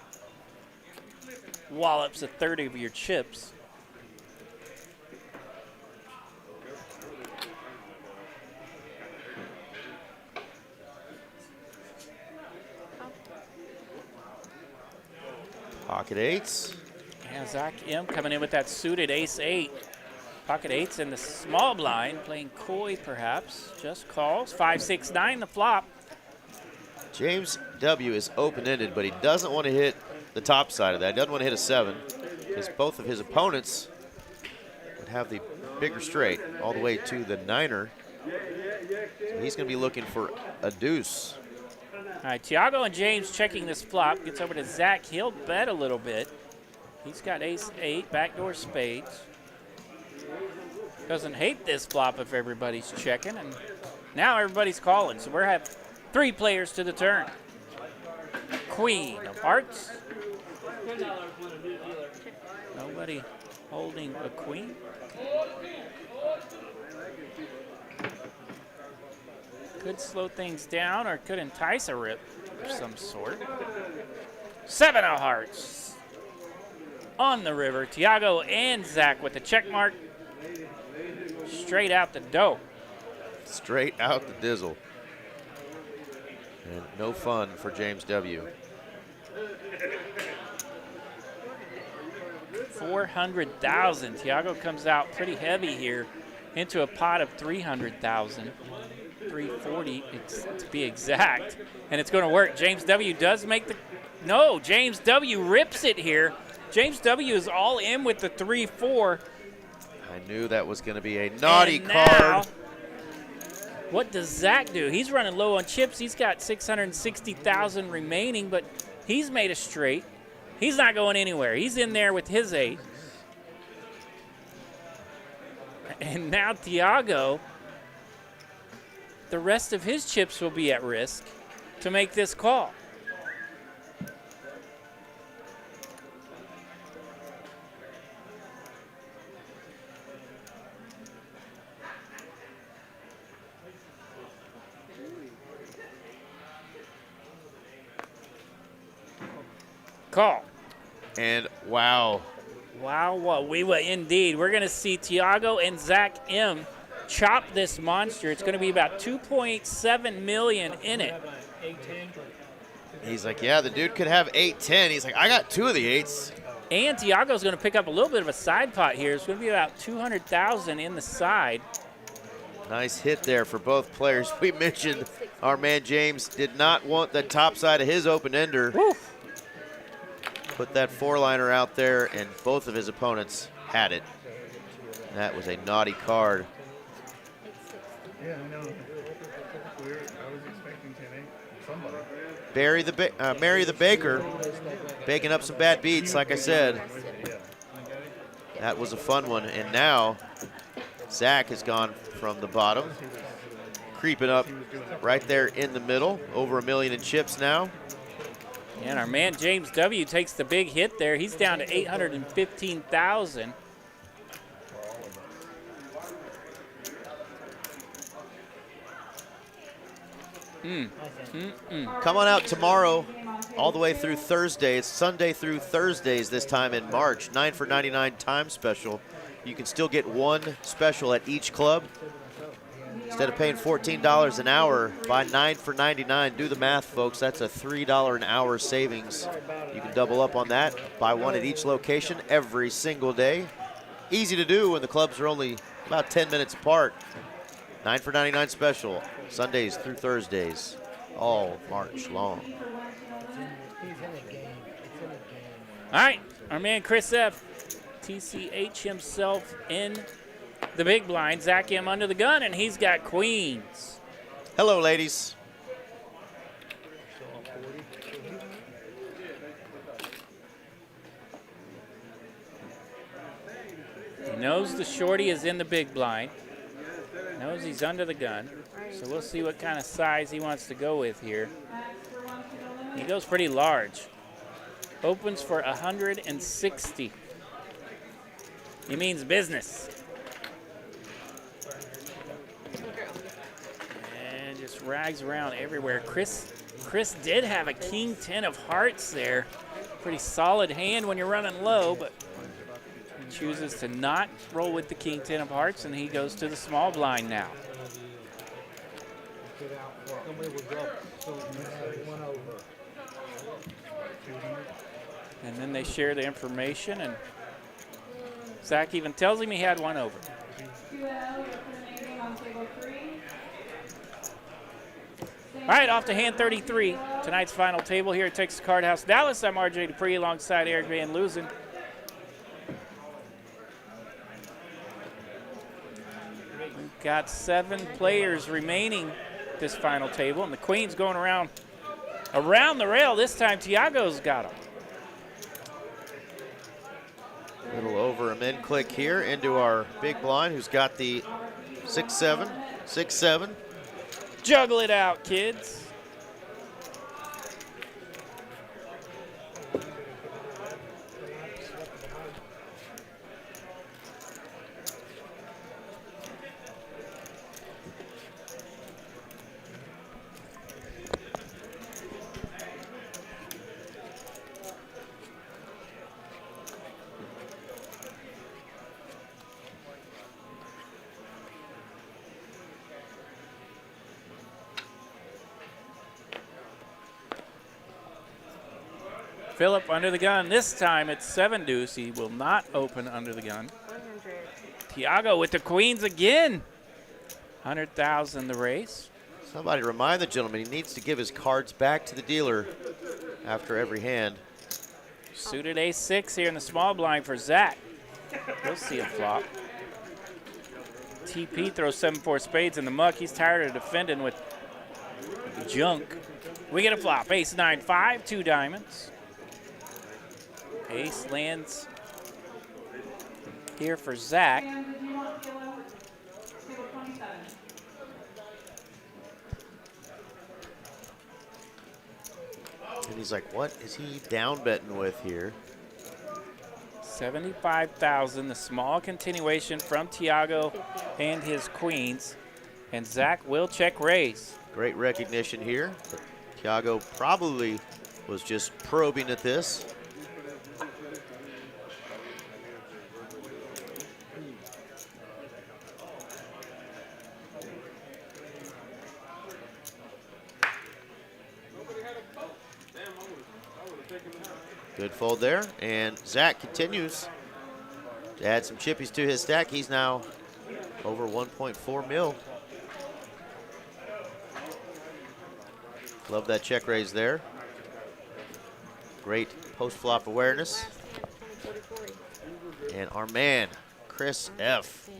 wallops a third of your chips. Pocket 8s. Yeah, Zach M coming in with that suited ace-8. Pocket 8s in the small blind, playing coy perhaps. Just calls. 5-6-9 the flop. James W. is open-ended, but he doesn't want to hit the top side of that. He doesn't want to hit a 7 because both of his opponents would have the bigger straight all the way to the 9er. So he's going to be looking for a deuce. All right, Tiago and James checking this flop. Gets over to Zach. He'll bet a little bit. He's got ace-8, backdoor spades. Doesn't hate this flop if everybody's checking, and now everybody's calling. So we're have 3 players to the turn. Queen of hearts. Nobody holding a queen. Could slow things down or could entice a rip of some sort. 7 of hearts on the river. Tiago and Zach with the check mark. Straight out the dough. Straight out the dizzle. And no fun for James W. 400,000. Tiago comes out pretty heavy here into a pot of 300,000. 340 to be exact. And it's going to work. James W. does make the... No, James W. rips it here. James W. is all in with the 3-4. I knew that was going to be a naughty And now, card. what does Zach do? He's running low on chips. He's got 660,000 remaining, but he's made a straight. He's not going anywhere. He's in there with his 8. And now Tiago, the rest of his chips will be at risk to make this call. Call. And wow. Wow, what we will indeed. We're going to see Tiago and Zach M chop this monster. It's going to be about 2.7 million in it. He's like, yeah, the dude could have 8-10. He's like, I got 2 of the 8s. And Tiago's going to pick up a little bit of a side pot here. It's going to be about 200,000 in the side. Nice hit there for both players. We mentioned our man James did not want the top side of his open-ender. Put that 4-liner out there, and both of his opponents had it. That was a naughty card. Yeah, I know. I was expecting 10-8 from somebody. Mary the Baker, baking up some bad beats, like I said. That was a fun one, and now Zach has gone from the bottom, creeping up right there in the middle, over $1 million in chips now. And our man James W. takes the big hit there. He's down to 815,000. Come on out tomorrow all the way through Thursday. It's Sunday through Thursdays this time in March. 9 for $99 time special. You can still get one special at each club. Instead of paying $14 an hour, buy 9 for $99. Do the math, folks. That's a $3 an hour savings. You can double up on that. Buy one at each location every single day. Easy to do when the clubs are only about 10 minutes apart. 9 for $99 special, Sundays through Thursdays, all March long. All right, our man Chris F. TCH himself in the big blind. Zach M under the gun, and he's got queens. Hello, ladies. He knows the shorty is in the big blind. Knows he's under the gun. So we'll see what kind of size he wants to go with here. He goes pretty large. Opens for 160. He means business. And just rags around everywhere. Chris did have a king 10 of hearts there. Pretty solid hand when you're running low, but he chooses to not roll with the king 10 of hearts, and he goes to the small blind now. And then they share the information, and Zach even tells him he had one over. All right, off to hand 33. Tonight's final table here at Texas Card House Dallas. I'm RJ Dupree alongside Eric Van Loosen. We've got 7 players remaining this final table, and the queen's going around the rail. This time Tiago's got him. Little over a min click here into our big blind, who's got the 6-7, 6-7. Juggle it out, kids. Philip under the gun. This time it's 7 deuce. He will not open under the gun. 100. Tiago with the queens again. 100,000 the race. Somebody remind the gentleman he needs to give his cards back to the dealer after every hand. Suited ace-6 here in the small blind for Zach. He'll see a flop. TP throws 7-4 spades in the muck. He's tired of defending with junk. We get a flop. Ace-9-5, 2 diamonds. Ace lands here for Zach. And he's like, what is he down betting with here? 75,000, the small continuation from Tiago and his queens. And Zach will check raise. Great recognition here. Tiago probably was just probing at this. Good fold there, and Zach continues to add some chippies to his stack. He's now over 1.4 mil. Love that check raise there. Great post-flop awareness. And our man, Chris F.,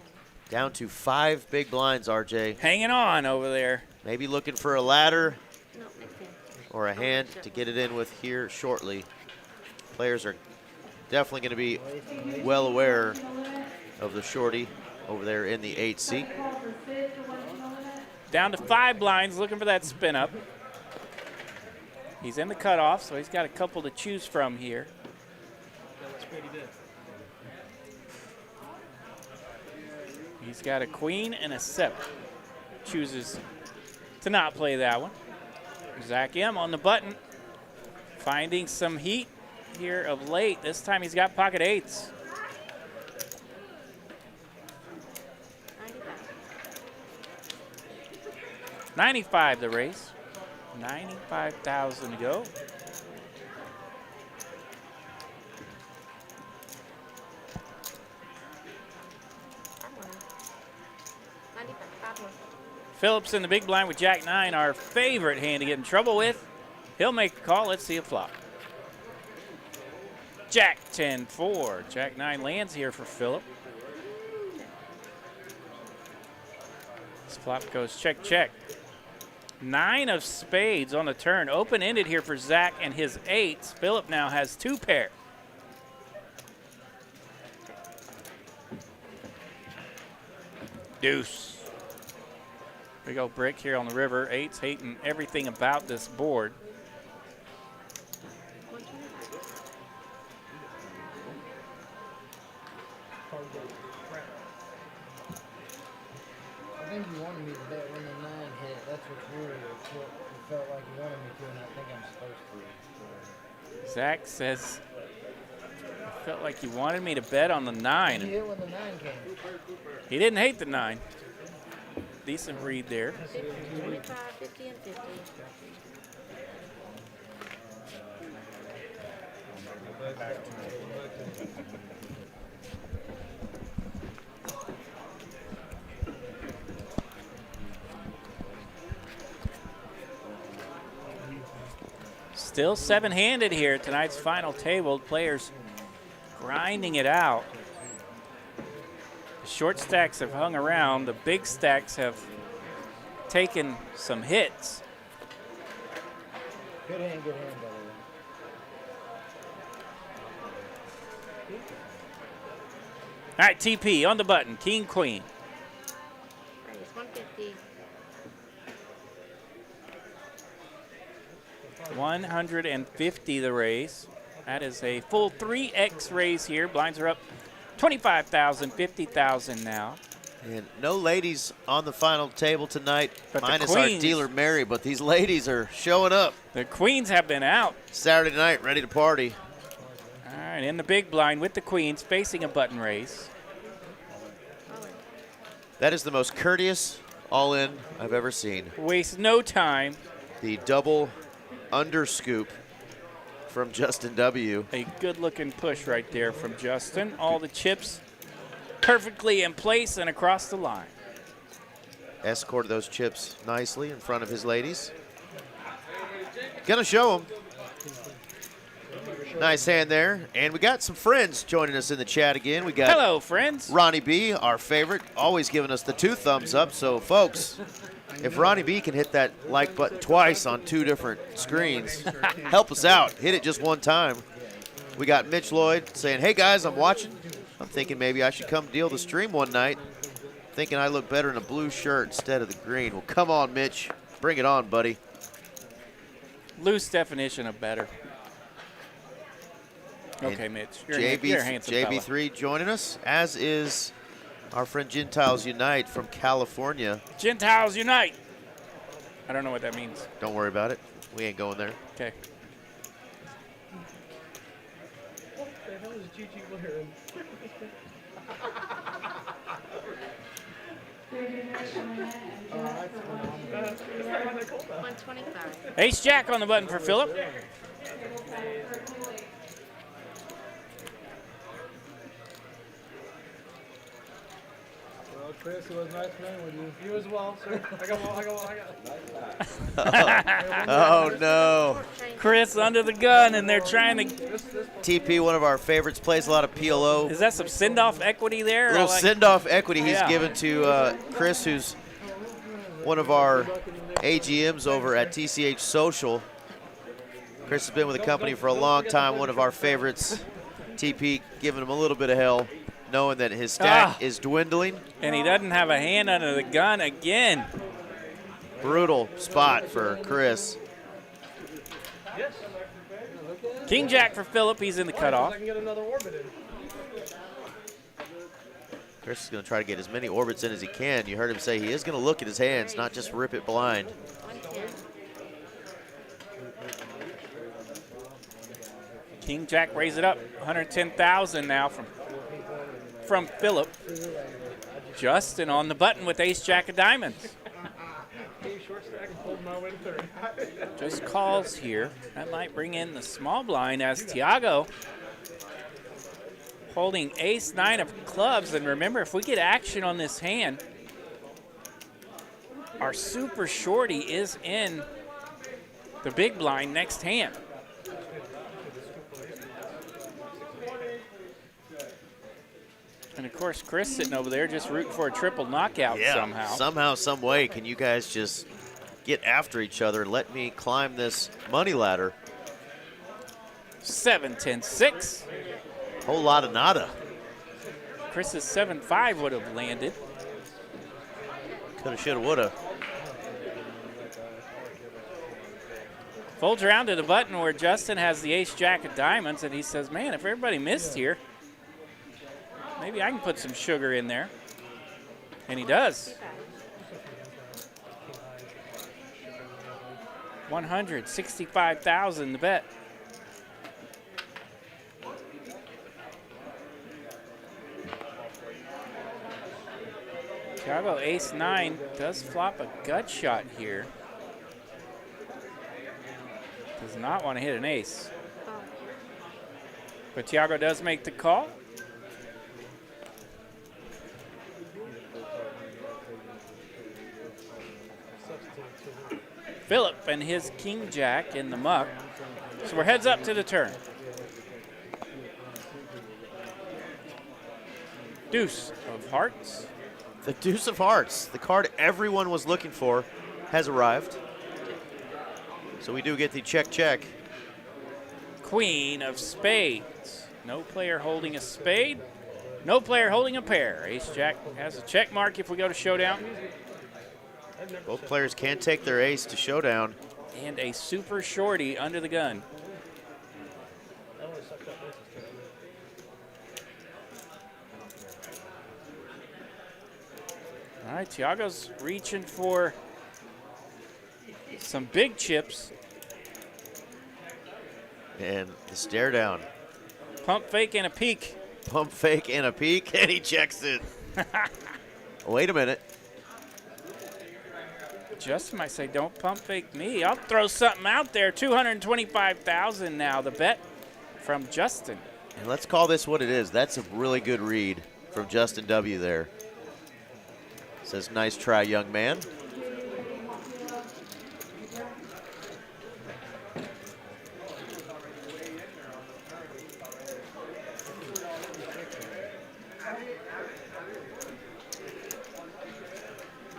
down to 5 big blinds, RJ. Hanging on over there. Maybe looking for a ladder No, next hand. or a hand to get it in with here shortly. Players are definitely going to be well aware of the shorty over there in the 8 seat. Down to 5 blinds, looking for that spin up. He's in the cutoff, so he's got a couple to choose from here. He's got a queen and a 7. Chooses to not play that one. Zach M on the button, finding some heat here of late. This time he's got pocket eights. 95 the race. 95,000 to go. Phillips in the big blind with Jack 9, our favorite hand to get in trouble with. He'll make the call. Let's see a flop. Jack 10-4. Jack 9 lands here for Phillip. This flop goes check, check. 9 of spades on the turn. Open-ended here for Zach and his eights. Phillip now has 2 pair. Deuce. We go brick here on the river. Eights hating everything about this board. I think you wanted me to bet when the 9 hit. That's what's weird. It's what you felt like you wanted me to, and I think I'm supposed to. So. Zach says, I felt like you wanted me to bet on the 9. You hit when the 9 came. He didn't hate the 9. Decent read there. 50, 25, 50, and 50. Still 7-handed here at tonight's final table. Players grinding it out. The short stacks have hung around. The big stacks have taken some hits. Good hand, by the way. All right, TP on the button. King, queen. Raise 150. 150 the raise. That is a full 3x raise here. Blinds are up 25,000, 50,000 now. And no ladies on the final table tonight, But the minus our queens- dealer Mary, but these ladies are showing up. The queens have been out. Saturday night, ready to party. All right, in the big blind with the queens facing a button raise. That is the most courteous all-in I've ever seen. Waste no time. The double underscoop from Justin W. A good-looking push right there from Justin. All the chips perfectly in place and across the line. Escorted those chips nicely in front of his ladies. Gonna show them. Nice hand there. And we got some friends joining us in the chat again. We got Hello, friends. Ronnie B, our favorite, always giving us the 2 thumbs up. So, folks, if Ronnie B can hit that like button twice on 2 different screens, help us out. Hit it just one time. We got Mitch Lloyd saying, hey, guys, I'm watching. I'm thinking maybe I should come deal the stream one night. Thinking I look better in a blue shirt instead of the green. Well, come on, Mitch. Bring it on, buddy. Loose definition of better. Okay, Mitch. You're a handsome fella. JB3 joining us, as is our friend Gentiles Unite from California. Gentiles unite. I don't know what that means. Don't worry about it. We ain't going there. Okay. What the hell is Gigi wearing? That's phenomenal. 125. Ace Jack on the button for Phillip. Well, Chris, it was nice playing with you. You as well, sir. I got one. Oh, no. Chris under the gun, and they're trying to. TP, one of our favorites, plays a lot of PLO. Is that some send-off equity there? A little send-off equity he's Yeah. given to Chris, who's one of our AGMs over at TCH Social. Chris has been with the company for a long time, one of our favorites. TP giving him a little bit of hell, knowing that his stack is dwindling. And he doesn't have a hand under the gun again. Brutal spot for Chris. King Jack for Phillip. He's in the cutoff. I can get another orbit in. Chris is going to try to get as many orbits in as he can. You heard him say he is going to look at his hands, not just rip it blind. 110. King Jack raise it up. 110,000 now from Philip. Justin on the button with Ace Jack of Diamonds. Short stack and pulled my way to 30. Just calls here. That might bring in the small blind as Tiago holding ace nine of clubs. And remember, if we get action on this hand, our super shorty is in the big blind next hand. And of course, Chris sitting over there just rooting for a triple knockout somehow. Somehow, some way, can you guys just get after each other and let me climb this money ladder? 7, 10, 6. Whole lot of nada. Chris's 7-5 would have landed. Coulda, shoulda, woulda. Folds around to the button where Justin has the ace jack of diamonds, and he says, man, if everybody missed here, maybe I can put some sugar in there. And he does. 165,000 the bet. Tiago ace nine does flop a gut shot here. Does not want to hit an ace. But Tiago does make the call. Philip and his king jack in the muck. So we're heads up to the turn. Deuce of hearts. The deuce of hearts, the card everyone was looking for, has arrived. So we do get the check, check. Queen of spades. No player holding a spade. No player holding a pair. Ace jack has a check mark if we go to showdown. Both players can take their ace to showdown. And a super shorty under the gun. All right, Tiago's reaching for some big chips. And the stare down. Pump fake and a peek. Pump fake and a peek, and he checks it. Wait a minute. Justin might say, don't pump fake me. I'll throw something out there. 225,000 now, the bet from Justin. And let's call this what it is. That's a really good read from Justin W. there. Says, nice try, young man.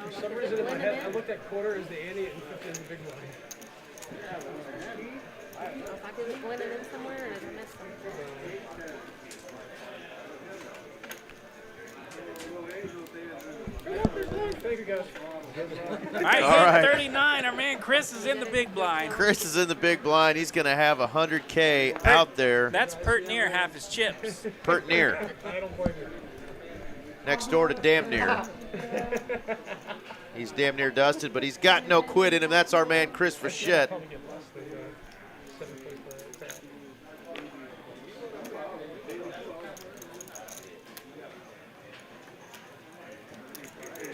For some reason in my head, I looked at quarter as the ante and 50 as the big line. If I didn't win it in somewhere, or did I miss them? Thank you, guys. All right, hit 39. Our man Chris is in the big blind. Chris is in the big blind. He's going to have 100K out there. That's pert near half his chips. Pert near. I don't blame you. Next door to damn near. He's damn near dusted, but he's got no quit in him. That's our man Chris Frechette. Probably get less than 7 points for that.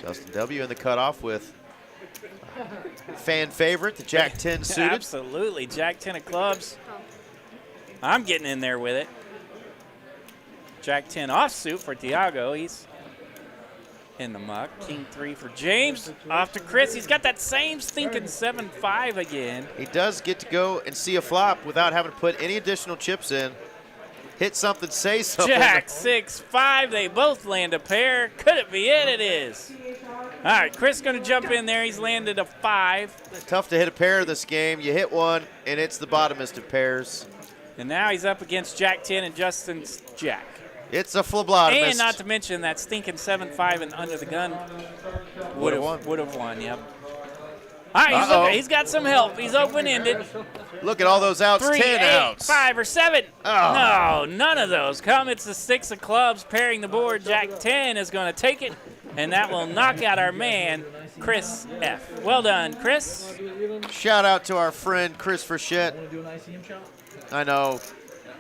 Justin W. in the cutoff with fan favorite, the Jack 10 suited. Absolutely, Jack 10 of clubs. I'm getting in there with it. Jack 10 offsuit for Tiago. He's in the muck. King 3 for James. Off to Chris. He's got that same stinking 7-5 again. He does get to go and see a flop without having to put any additional chips in. Hit something, say something. Jack 6-5. They both land a pair. Could it be it? It is. All right, Chris going to jump in there. He's landed a 5. Tough to hit a pair in this game. You hit one, and it's the bottomest of pairs. And now he's up against Jack 10 and Justin's Jack. It's a phlebotomist. And not to mention that stinking 7-5 and under the gun would have won. Yep. All right, he's got some help. He's open-ended. Look at all those outs. 3, 10 8, outs. 5, or 7. Oh. No, none of those come. It's the 6 of clubs pairing the board. Jack 10 is going to take it, and that will knock out our man, Chris F. Well done, Chris. Shout out to our friend Chris Frechette. Want to do an ICM shot? I know.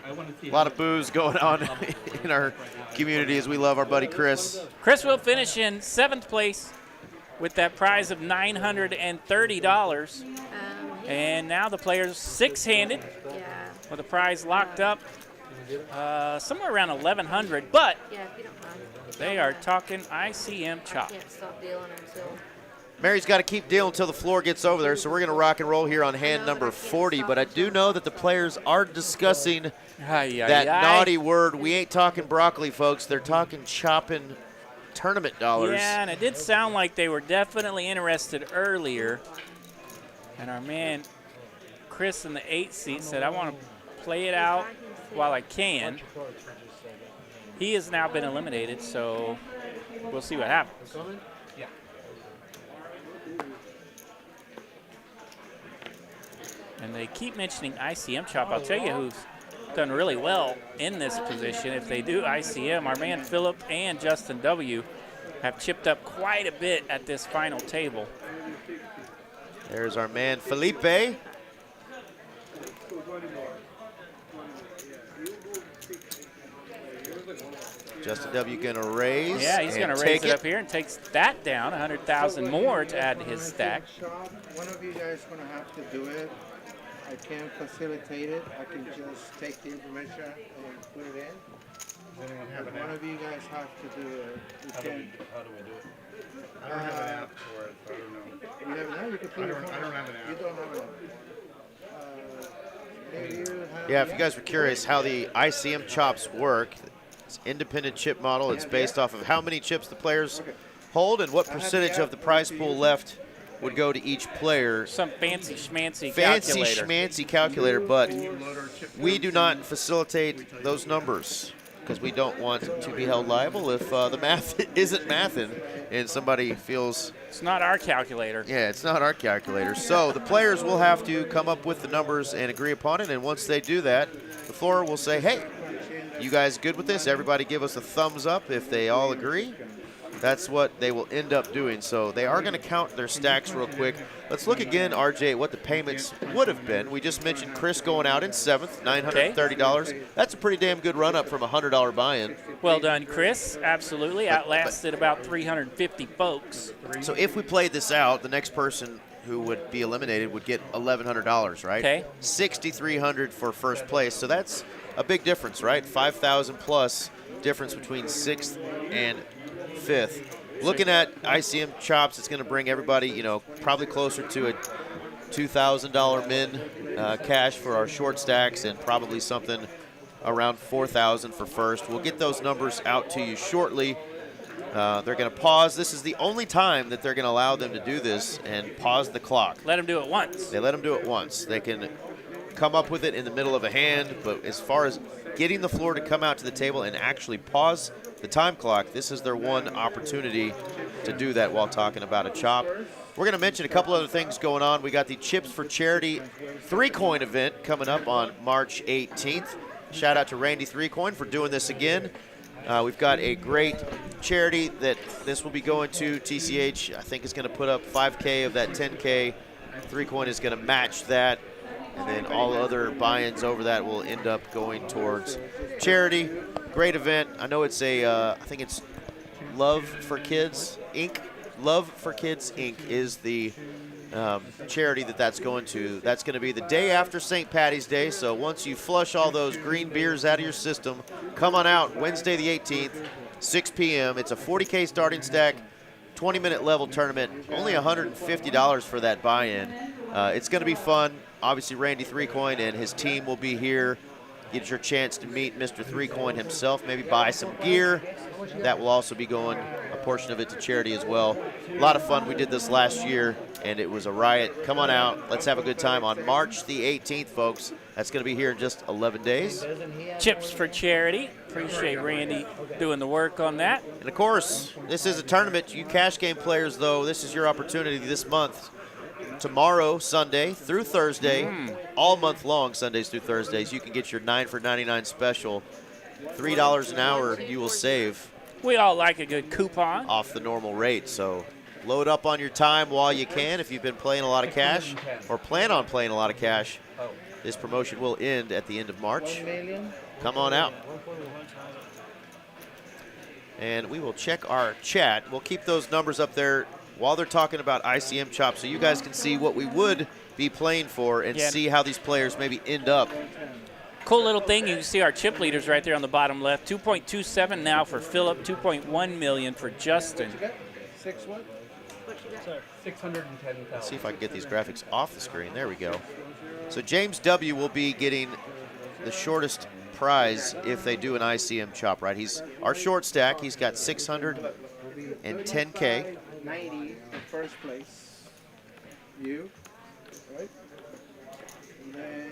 A lot of boos going on in our community as we love our buddy Chris. Chris will finish in 7th place with that prize of $930. And now the players 6-handed Yeah. with a prize locked up somewhere around 1,100. But Yeah, if you don't mind. they are talking ICM chop. Can't stop dealing until. Mary's got to keep dealing until the floor gets over there, so we're going to rock and roll here on hand number 40. But I do know that the players are discussing that naughty word. We ain't talking broccoli, folks. They're talking chopping tournament dollars. Yeah, and it did sound like they were definitely interested earlier. And our man Chris in the 8th seat said, I want to play it out while I can. He has now been eliminated, so we'll see what happens. And they keep mentioning ICM chop. I'll tell you who's done really well in this position. If they do ICM, our man Philip and Justin W. have chipped up quite a bit at this final table. There's our man Felipe. Justin W. gonna raise. Yeah, he's going to take raise it up here and takes that down, 100,000 more to add to his stack. One of you guys gonna have to do it. I can't facilitate it. I can just take the information and put it in. Does anyone have an One app? of you guys have to do it. You How do can't. we do it? I don't have an app for it, so I don't know. You have an app. You can put I your don't phone. have an app. You don't have an app. Maybe you have. Yeah, if you guys were curious how the ICM chops work, it's independent chip model. It's based off of how many chips the players hold and what percentage of the prize pool left would go to each player. Some fancy schmancy Fancy calculator. schmancy calculator, but Can you load our chip? we do not facilitate those numbers because we don't want to be held liable if the math isn't mathing and somebody feels, It's not our calculator. yeah, it's not our calculator. So the players will have to come up with the numbers and agree upon it, and once they do that, the floor will say, hey, you guys good with this? Everybody give us a thumbs up if they all agree. That's what they will end up doing. So they are going to count their stacks real quick. Let's look again, RJ, at what the payments would have been. We just mentioned Chris going out in 7th, $930. That's a pretty damn good run up from a $100 buy-in. Well done, Chris. Absolutely. Outlasted about 350 folks. So if we played this out, the next person who would be eliminated would get $1,100, right? Okay. $6,300 for first place. So that's a big difference, right? 5,000 plus difference between 6th and 5th. Looking at ICM chops, it's going to bring everybody, you know, probably closer to a $2,000 min cash for our short stacks and probably something around $4,000 for first. We'll get those numbers out to you shortly. They're going to pause. This is the only time that they're going to allow them to do this and pause the clock. Let them do it once. They let them do it once. They can come up with it in the middle of a hand, but as far as getting the floor to come out to the table and actually pause the time clock, this is their one opportunity to do that while talking about a chop. We're going to mention a couple other things going on. We got the Chips for Charity 3-coin event coming up on March 18th. Shout out to Randy 3-coin for doing this again. We've got a great charity that this will be going to. TCH, I think, is going to put up 5K of that 10K. 3-coin is going to match that. And then all other buy-ins over that will end up going towards charity. Great event. I know it's I think it's Love for Kids, Inc. Love for Kids, Inc. is the charity that's going to. That's going to be the day after St. Patty's Day. So once you flush all those green beers out of your system, come on out Wednesday the 18th, 6 p.m. It's a 40K starting stack, 20-minute level tournament, only $150 for that buy-in. It's going to be fun. Obviously, Randy 3-coin and his team will be here. Get your chance to meet Mr. 3-coin himself, maybe buy some gear. That will also be going, a portion of it, to charity as well. A lot of fun. We did this last year, and it was a riot. Come on out. Let's have a good time on March the 18th, folks. That's going to be here in just 11 days. Chips for Charity. Appreciate Randy doing the work on that. And, of course, this is a tournament. You cash game players, though, this is your opportunity this month. Tomorrow, Sunday through Thursday, all month long, Sundays through Thursdays, you can get your 9 for $99 special. $3 an hour you will save We all like a good coupon. off the normal rate. So load up on your time while you can if you've been playing a lot of cash or plan on playing a lot of cash. This promotion will end at the end of March. 1 million. Come on out. And we will check our chat. We'll keep those numbers up there while they're talking about ICM chop so you guys can see what we would be playing for and see how these players maybe end up. Cool little thing, you can see our chip leaders right there on the bottom left. 2.27 now for Philip, 2.1 million for Justin. 6 what? Sorry, 610,000. Let's see if I can get these graphics off the screen. There we go. So James W. will be getting the shortest prize if they do an ICM chop, right? He's our short stack. He's got 610K. 90 in first place. You, right? And then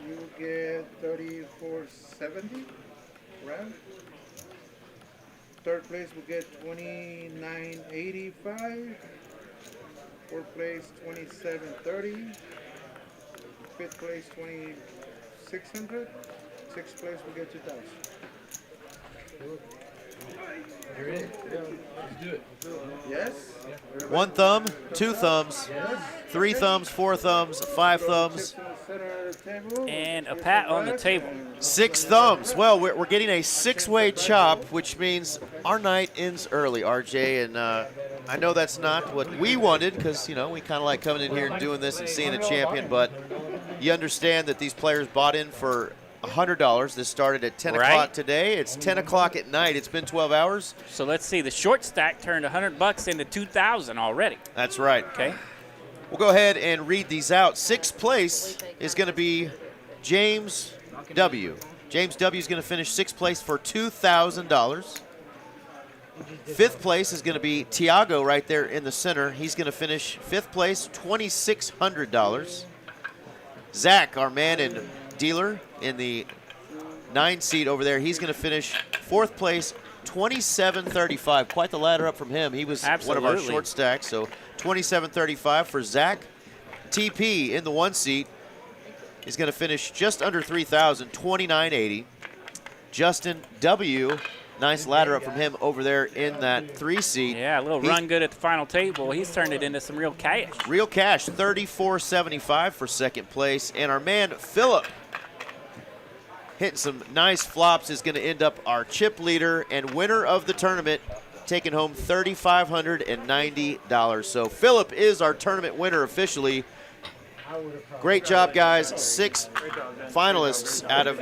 you will get 3470 round. Third place will get 2985. Fourth place 2730. Fifth place 2600. Sixth place will get 2000. You're in? Let's do it. Yes? One thumb, two thumbs, three thumbs, four thumbs, five thumbs, And a pat on the table. 6 thumbs. Well, we're getting a 6-way chop, which means our night ends early, RJ. And I know that's not what we wanted because, you know, we kind of like coming in here and doing this and seeing a champion. But you understand that these players bought in for $100. This started at 10 o'clock today. It's 10 o'clock at night. It's been 12 hours. So let's see. The short stack turned $100 into $2,000 already. That's right. Okay. We'll go ahead and read these out. Sixth place is going to be James W. James W. is going to finish sixth place for $2,000. Fifth place is going to be Tiago right there in the center. He's going to finish fifth place, $2,600. Zach, our man and dealer in the 9 seat over there, he's going to finish fourth place, $2,735. Quite the ladder up from him. He was one of our short stacks, so $2,735 for Zach. TP in the 1 seat is going to finish just under $3,000, $2,980. Justin W., nice ladder up from him over there in that 3 seat. Yeah, a little run good at the final table. He's turned it into some real cash. Real cash, $34.75 for second place. And our man, Philip, hitting some nice flops, is going to end up our chip leader and winner of the tournament, taking home $3,590. So Philip is our tournament winner officially. Great job, guys. 6 finalists out of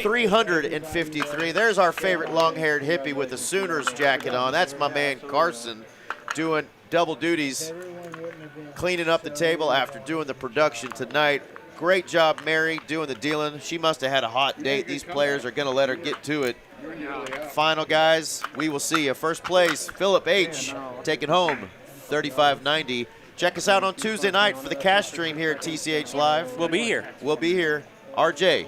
353. There's our favorite long-haired hippie with the Sooners jacket on. That's my man Carson doing double duties, cleaning up the table after doing the production tonight. Great job, Mary, doing the dealing. She must have had a hot date. These players are going to let her get to it. Final, guys, we will see you. First place, Philip H. taking home $35.90. Check us out on Tuesday night for the cash stream here at TCH Live. We'll be here. We'll be here. RJ,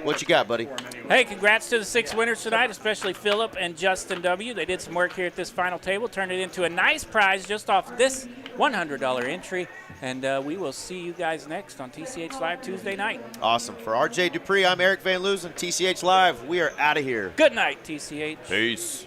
what you got, buddy? Hey, congrats to the 6 winners tonight, especially Philip and Justin W. They did some work here at this final table, turned it into a nice prize just off this $100 entry. And we will see you guys next on TCH Live Tuesday night. Awesome. For RJ Dupree, I'm Eric Van Loozen, TCH Live. We are out of here. Good night, TCH. Peace.